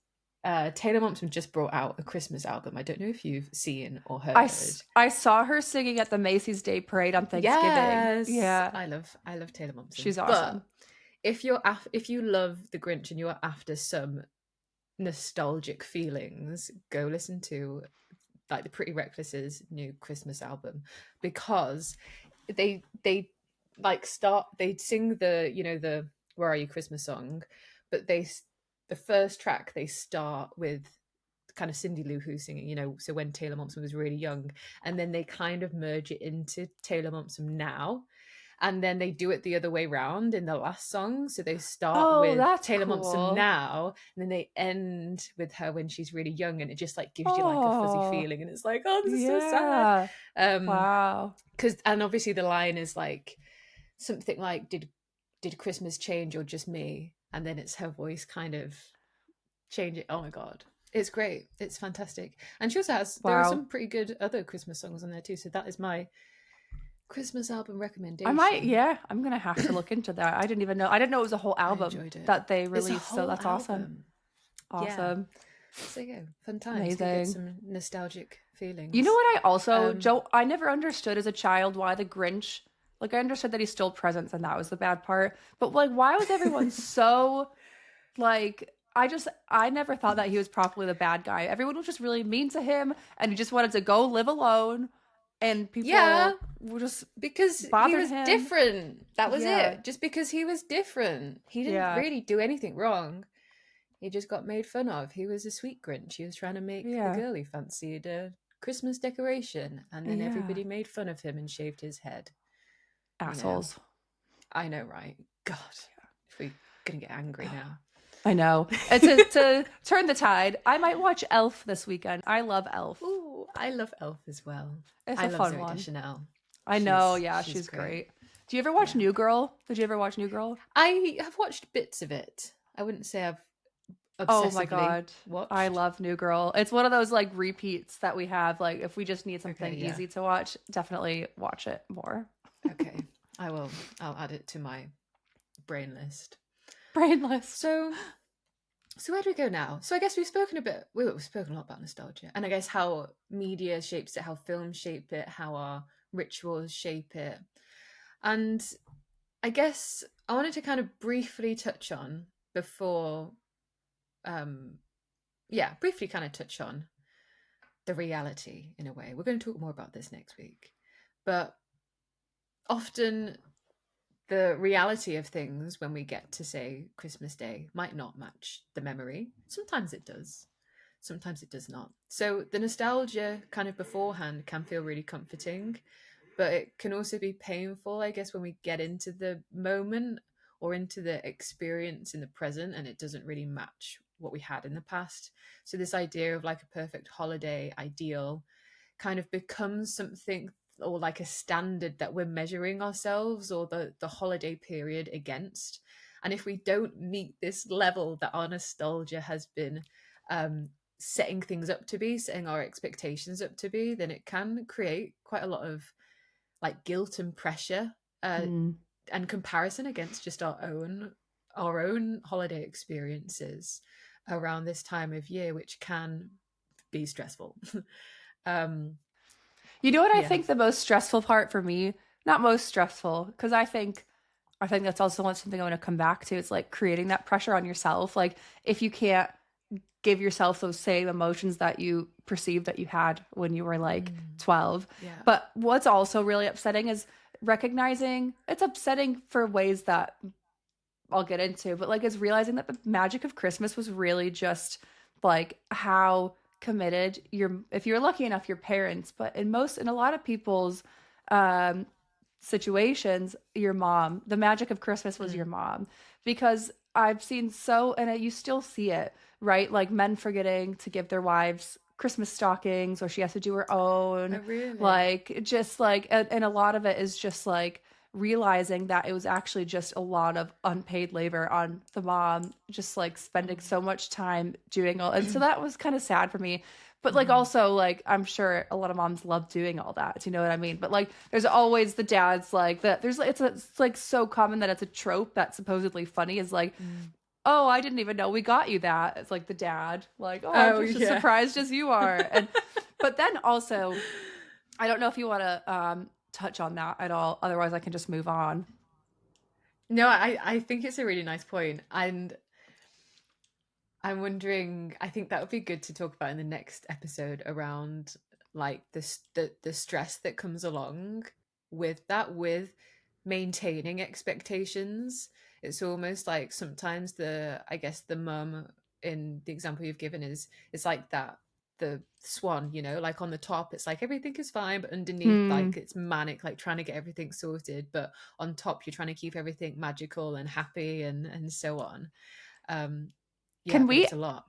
Taylor Momsen just brought out a Christmas album. I don't know if you've seen or heard. I saw her singing at the Macy's Day Parade on Thanksgiving. Yes. Yeah. I love Taylor Momsen. She's awesome. But if you love The Grinch and you're after some nostalgic feelings, go listen to like the Pretty Reckless's new Christmas album, because they like they sing the, you know, the Where Are You Christmas song, but the first track they start with kind of Cindy Lou Who singing, you know, so when Taylor Momsen was really young, and then they kind of merge it into Taylor Momsen now. And then they do it the other way round in the last song. So they start with Taylor Momsen now, and then they end with her when she's really young, and it just like gives you like a fuzzy feeling, and it's like, oh, this is so sad. Wow. And obviously the line is like something like, did Christmas change or just me? And then it's her voice kind of change it. Oh my god, it's great, it's fantastic. And she also has there are some pretty good other Christmas songs on there too. So that is my Christmas album recommendation. I'm gonna have to look into that. I didn't know it was a whole album that they released, so that's awesome. Yeah. So yeah, fun times. Get some nostalgic feelings. You know what I also I never understood as a child why the Grinch, like I understood that he stole presents and that was the bad part, but like why was everyone so like, I never thought that he was properly the bad guy. Everyone was just really mean to him and he just wanted to go live alone. And people were just because he was different. That was it. Just because he was different. He didn't really do anything wrong. He just got made fun of. He was a sweet Grinch. He was trying to make the girl he fancied a Christmas decoration. And then everybody made fun of him and shaved his head. Assholes. You know? I know, right? God. We're going to get angry now. I know. And to turn the tide, I might watch Elf this weekend. I love Elf. Ooh, I love Elf as well. It's I a love fun Zoe one. Deschanel. I know, yeah, she's great. Do you ever watch New Girl? Did you ever watch New Girl? I have watched bits of it. I wouldn't say I've obsessively Oh my god, watched. I love New Girl. It's one of those like repeats that we have. Like if we just need something easy to watch, definitely watch it more. Okay, I will. I'll add it to my brain list. So where do we go now? So I guess we've spoken a lot about nostalgia, and I guess how media shapes it, how films shape it, how our rituals shape it. And I guess I wanted to kind of briefly touch on before, briefly kind of touch on the reality in a way. We're going to talk more about this next week. But often the reality of things when we get to, say, Christmas Day might not match the memory. Sometimes it does, sometimes it does not. So the nostalgia kind of beforehand can feel really comforting, but it can also be painful, I guess, when we get into the moment or into the experience in the present and it doesn't really match what we had in the past. So this idea of like a perfect holiday ideal kind of becomes something, or like a standard that we're measuring ourselves or the holiday period against. And if we don't meet this level that our nostalgia has been um, setting things up to be, setting our expectations up to be, then it can create quite a lot of like guilt and pressure, uh, Mm. and comparison against just our own holiday experiences around this time of year, which can be stressful. um You know what I yeah. think the most stressful part for me? Not most stressful, because I think that's also something I want to come back to. It's like creating that pressure on yourself. Like if you can't give yourself those same emotions that you perceived that you had when you were like 12. Yeah. But what's also really upsetting is recognizing it's upsetting for ways that I'll get into, but like is realizing that the magic of Christmas was really just like how committed your if you're lucky enough your parents, but in a lot of people's um situations, your mom. The magic of Christmas was your mom because I've seen and you still see it, right? Like men forgetting to give their wives Christmas stockings or she has to do her own. Oh, really? Like just like and a lot of it is just like realizing that it was actually just a lot of unpaid labor on the mom, just like spending so much time doing all. And so that was kind of sad for me. But like also like I'm sure a lot of moms love doing all that. Do you know what I mean? But like there's always the dads like that. It's like so common that it's a trope that's supposedly funny is like, oh, I didn't even know we got you that. It's like the dad, like, oh, I'm Oh, just as yeah. surprised as you are. And but then also, I don't know if you want to touch on that at all. Otherwise, I can just move on. No, I think it's a really nice point. And I'm wondering, I think that would be good to talk about in the next episode around like the stress that comes along with that, with maintaining expectations. It's almost like sometimes I guess the mum in the example you've given is it's like that the swan, like on the top it's like everything is fine, but underneath Hmm. like it's manic, like trying to get everything sorted, but on top you're trying to keep everything magical and happy and so on. um yeah, Can but we it's a lot.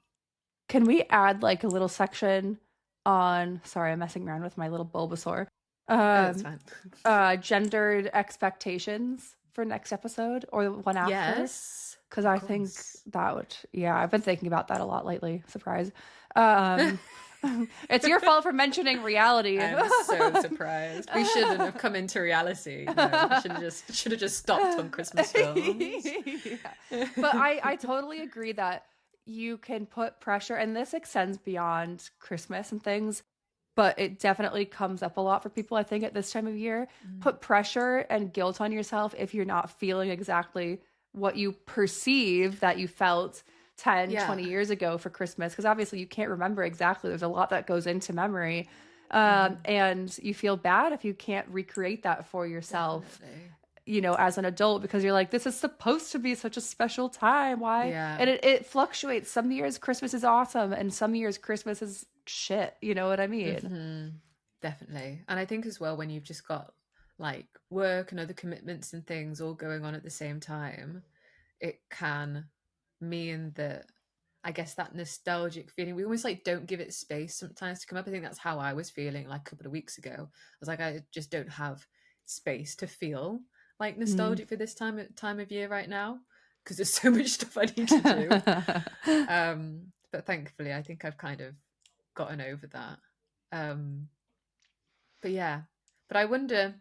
can we add like a little section on? Sorry, I'm messing around with my little Bulbasaur. Oh, that's Um, fine. gendered expectations for next episode or the one after. Yes, Because of I think course. that would, yeah, I've been thinking about that a lot lately. Surprise. Um, it's your fault for mentioning reality. I'm so surprised. We shouldn't have come into reality. No, we should have just stopped on Christmas films. Yeah. But I totally agree that you can put pressure, and this extends beyond Christmas and things, but it definitely comes up a lot for people, I think, at this time of year. Mm. Put pressure and guilt on yourself if you're not feeling exactly what you perceive that you felt 10, Yeah. 20 years ago for Christmas. Because obviously you can't remember exactly. There's a lot that goes into memory. Hmm. And you feel bad if you can't recreate that for yourself, Definitely. as an adult because you're like, this is supposed to be such a special time. Why? Yeah. And it fluctuates. Some years Christmas is awesome and some years Christmas is shit. You know what I mean? Hmm. Definitely. And I think as well, when you've just got like work and other commitments and things all going on at the same time, it can mean that, I guess, that nostalgic feeling, we almost like don't give it space sometimes to come up. I think that's how I was feeling like a couple of weeks ago. I was like, I just don't have space to feel like Mm. nostalgic for this time of year right now because there's so much stuff I need to do. But thankfully, I think I've kind of gotten over that. Um, but yeah, but I wonder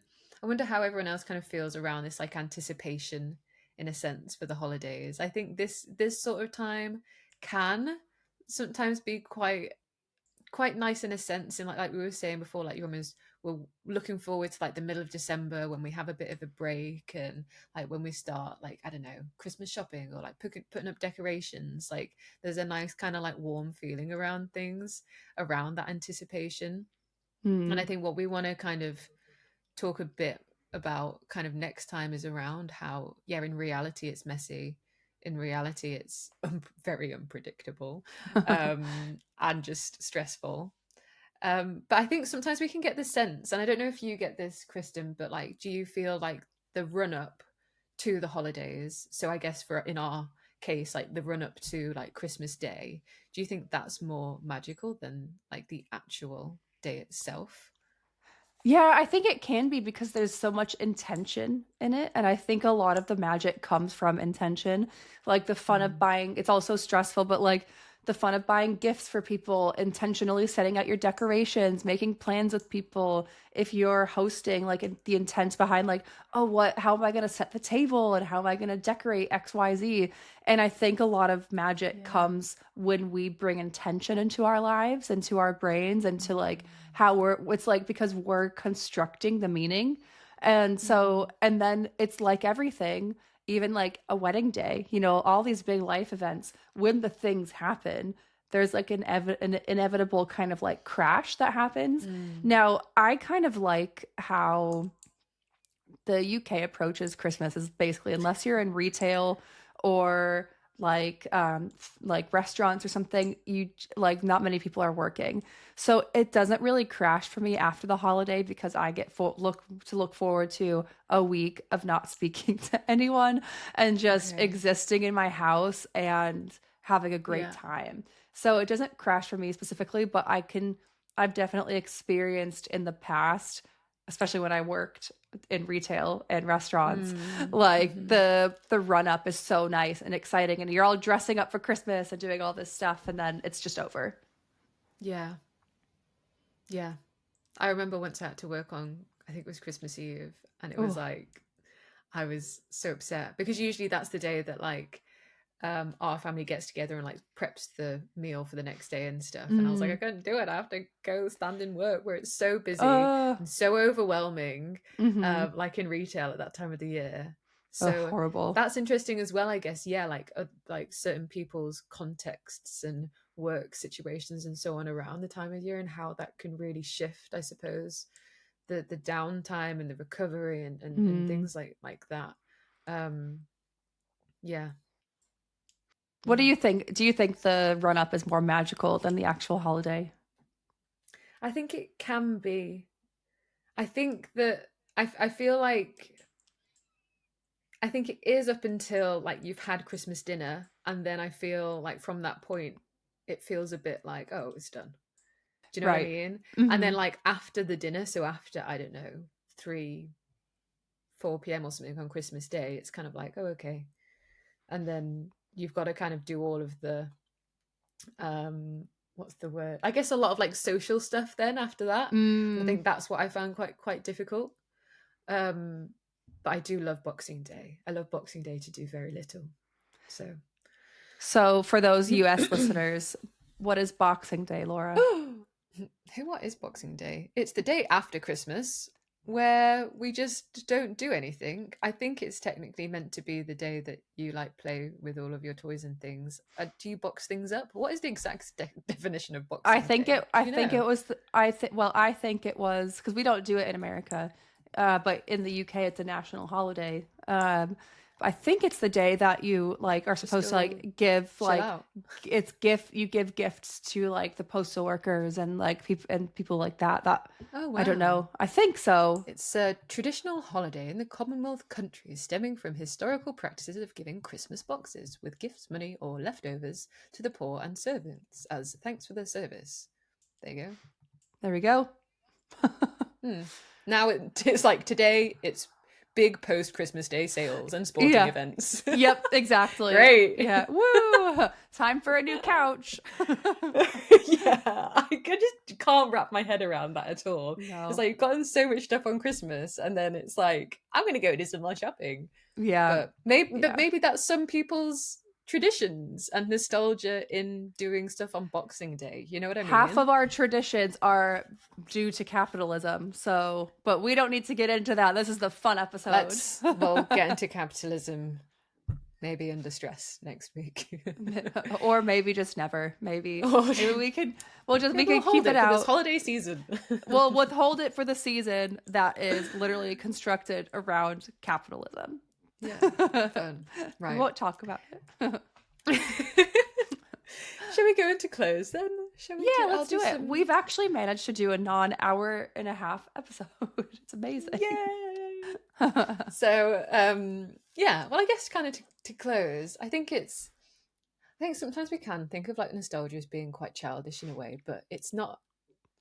how everyone else kind of feels around this like anticipation in a sense for the holidays. I think this sort of time can sometimes be quite nice in a sense, in like we were saying before, like you're almost, we're looking forward to like the middle of December when we have a bit of a break, and like when we start, like, I don't know, Christmas shopping or like putting up decorations. Like there's a nice kind of like warm feeling around things, around that anticipation. And I Mm. think what we want to kind of talk a bit about kind of next time is around how, yeah, in reality it's messy. In reality it's very unpredictable, and just stressful. But I think sometimes we can get the sense, and I don't know if you get this, Kristen, but like, do you feel like the run up to the holidays, so I guess for in our case, like the run up to like Christmas Day, do you think that's more magical than like the actual day itself? Yeah, I think it can be because there's so much intention in it. And I think a lot of the magic comes from intention. Like the fun of Mm. buying, it's also stressful, but like the fun of buying gifts for people, intentionally setting out your decorations, making plans with people. If you're hosting, like the intent behind, like, oh, how am I going to set the table and how am I going to decorate XYZ? And I think a lot of magic Yeah. comes when we bring intention into our lives, into our brains, and to like Mm. it's like because we're constructing the meaning. And so, Mm. and then it's like everything, even like a wedding day, all these big life events, when the things happen, there's like an inevitable kind of like crash that happens. Mm. Now, I kind of like how the UK approaches Christmas is basically, unless you're in retail or like restaurants or something, you like not many people are working. So it doesn't really crash for me after the holiday because I get look forward to a week of not speaking to anyone and just Okay. existing in my house and having a great Yeah. time. So it doesn't crash for me specifically, but I've definitely experienced in the past, especially when I worked in retail and restaurants, Mm. like Hmm. the run up is so nice and exciting and you're all dressing up for Christmas and doing all this stuff and then it's just over. Yeah. Yeah. I remember once I had to work on, I think it was Christmas Eve, and it was Oh, like, I was so upset because usually that's the day that like our family gets together and like preps the meal for the next day and stuff. And I was like, I mm, couldn't do it. I have to go stand in work where it's so busy uh, and so overwhelming, mm-hmm. like in retail at that time of the year. Oh, So horrible. that's interesting as well, I guess. Yeah, like certain people's contexts and work situations and so on around the time of year, and how that can really shift, I suppose, the downtime and the recovery and Mm. things like that. Um, yeah, What do yeah. you think? Do you think the run up is more magical than the actual holiday? I think it can be. I think that I feel like I think it is up until like you've had Christmas dinner, and then I feel like from that point it feels a bit like, oh, it's done. Do you know what I Right. mean? And Mm-hmm. then like after the dinner, so after, I don't know, 3 4 p.m. or something on Christmas Day, it's kind of like, oh, okay. And then you've got to kind of do all of the what's the word? I guess a lot of like social stuff then after that. And I Mm. think that's what I found quite difficult. Um, but I do love Boxing Day. I love Boxing Day to do very little. So, So for those US listeners, what is Boxing Day, Laura? what is Boxing Day? It's the day after Christmas where we just don't do anything. I think it's technically meant to be the day that you like play with all of your toys and things. Do you box things up? What is the exact definition of Boxing Day? I Do you think know? it was I think it was because we don't do it in America, but in the UK it's a national holiday. I think it's the day that you like are Just supposed to go like give chill like out. it's gift you give gifts to like the postal workers and like people like that. That Oh, I don't wow. know. I think so. It's a traditional holiday in the Commonwealth countries stemming from historical practices of giving Christmas boxes with gifts, money, or leftovers to the poor and servants as thanks for their service. There you There we go. go. Now it's like today, it's big post Christmas Day sales and sporting Yeah. events. Yep, exactly. Great. Yeah. Woo! Time for a new couch. Yeah, I just can't wrap my head around that at all. It's No. like you've gotten so much stuff on Christmas, and then it's like, I'm going to go do some more shopping. Yeah. But Yeah. maybe that's some people's traditions and nostalgia in doing stuff on Boxing Day. You know what I Half mean? of our traditions are due to capitalism. So, but we don't need to get into that. This is the fun episode. Let's, well, get into capitalism. maybe under stress next week. Or maybe just never. Maybe Oh, maybe we can we can hold keep it for out this holiday season. we'll withhold it for the season that is literally constructed around capitalism. Yeah, fun. Right. We won't talk about it. Shall we go into close then? Shall we? Yeah, let's do it. We've actually managed to do a non-hour and a half episode. It's amazing. Yay! So, yeah. Well, I guess kind of to close, I think sometimes we can think of like nostalgia as being quite childish in a way, but it's not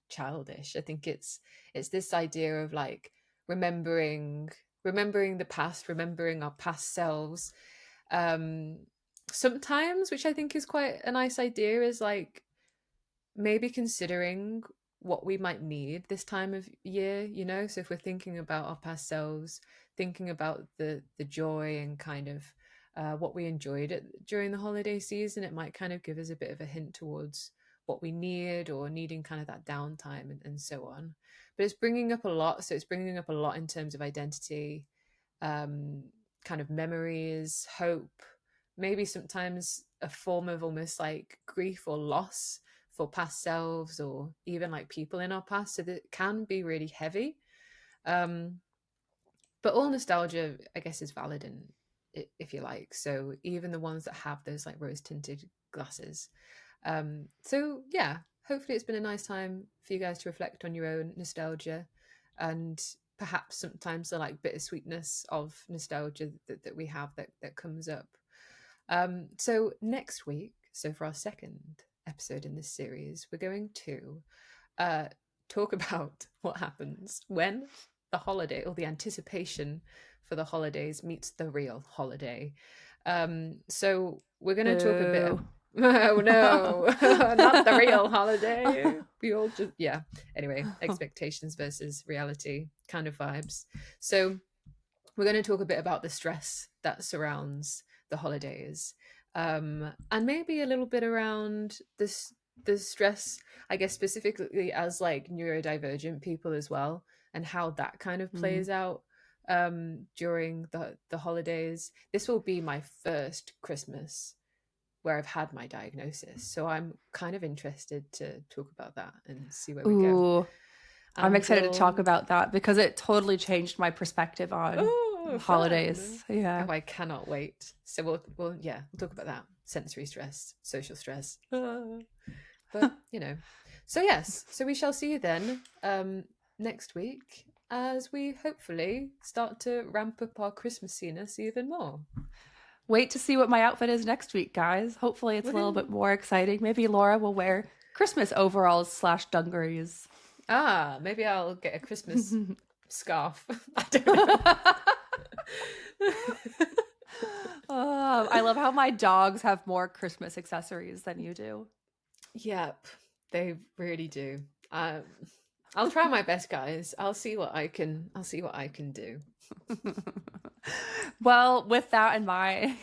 childish. I think it's this idea of like remembering the past, remembering our past selves. Sometimes, which I think is quite a nice idea, is like maybe considering what we might need this time of year, you know. So if we're thinking about our past selves, thinking about the joy and kind of what we enjoyed during the holiday season, it might kind of give us a bit of a hint towards what we need, or needing kind of that downtime and so on. But it's bringing up a lot. So it's bringing up a lot in terms of identity, kind of memories, hope, maybe sometimes a form of almost like grief or loss for past selves, or even like people in our past. So that it can be really heavy. But all nostalgia, I guess, is valid, and if you like. So even the ones that have those like rose tinted glasses. So yeah, hopefully it's been a nice time for you guys to reflect on your own nostalgia, and perhaps sometimes the like bittersweetness of nostalgia that we have that comes up. So next week, so for our second episode in this series, we're going to talk about what happens when the holiday, or the anticipation for the holidays, meets the real holiday. So we're going to talk a bit. Oh no, not the real holiday. We all just, yeah. Anyway, expectations versus reality kind of vibes. So we're going to talk a bit about the stress that surrounds the holidays, and maybe a little bit around the stress, I guess, specifically as like neurodivergent people as well, and how that kind of plays out during the holidays. This will be my first Christmas where I've had my diagnosis, so I'm kind of interested to talk about that and see where we go. I'm excited to talk about that because it totally changed my perspective on holidays. Fun. Yeah. Oh, I cannot wait. So we'll talk about that. Sensory stress, social stress. But you know. So yes, so we shall see you then next week, as we hopefully start to ramp up our Christmassiness even more. Wait to see what my outfit is next week, guys. Hopefully it's a little bit more exciting. Maybe Laura will wear Christmas overalls / dungarees. Maybe I'll get a Christmas scarf. I don't know. I love how my dogs have more Christmas accessories than you do. Yep, they really do. I'll try my best, guys. I'll see what I can do. Well, with that in mind,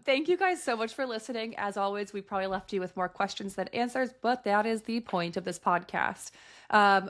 thank you guys so much for listening. As always, we probably left you with more questions than answers, but that is the point of this podcast.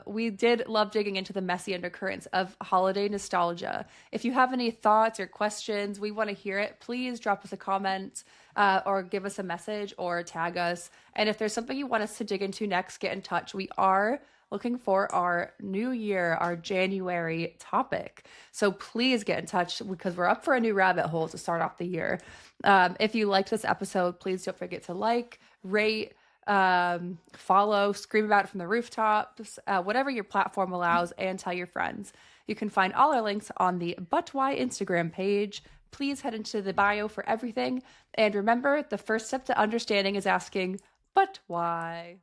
We did love digging into the messy undercurrents of holiday nostalgia. If you have any thoughts or questions, we want to hear it. Please drop us a comment or give us a message or tag us. And if there's something you want us to dig into next, get in touch. We are looking for our new year, our January topic. So please get in touch because we're up for a new rabbit hole to start off the year. If you liked this episode, please don't forget to like, rate, follow, scream about it from the rooftops, whatever your platform allows, and tell your friends. You can find all our links on the But Why Instagram page. Please head into the bio for everything. And remember, the first step to understanding is asking, but why?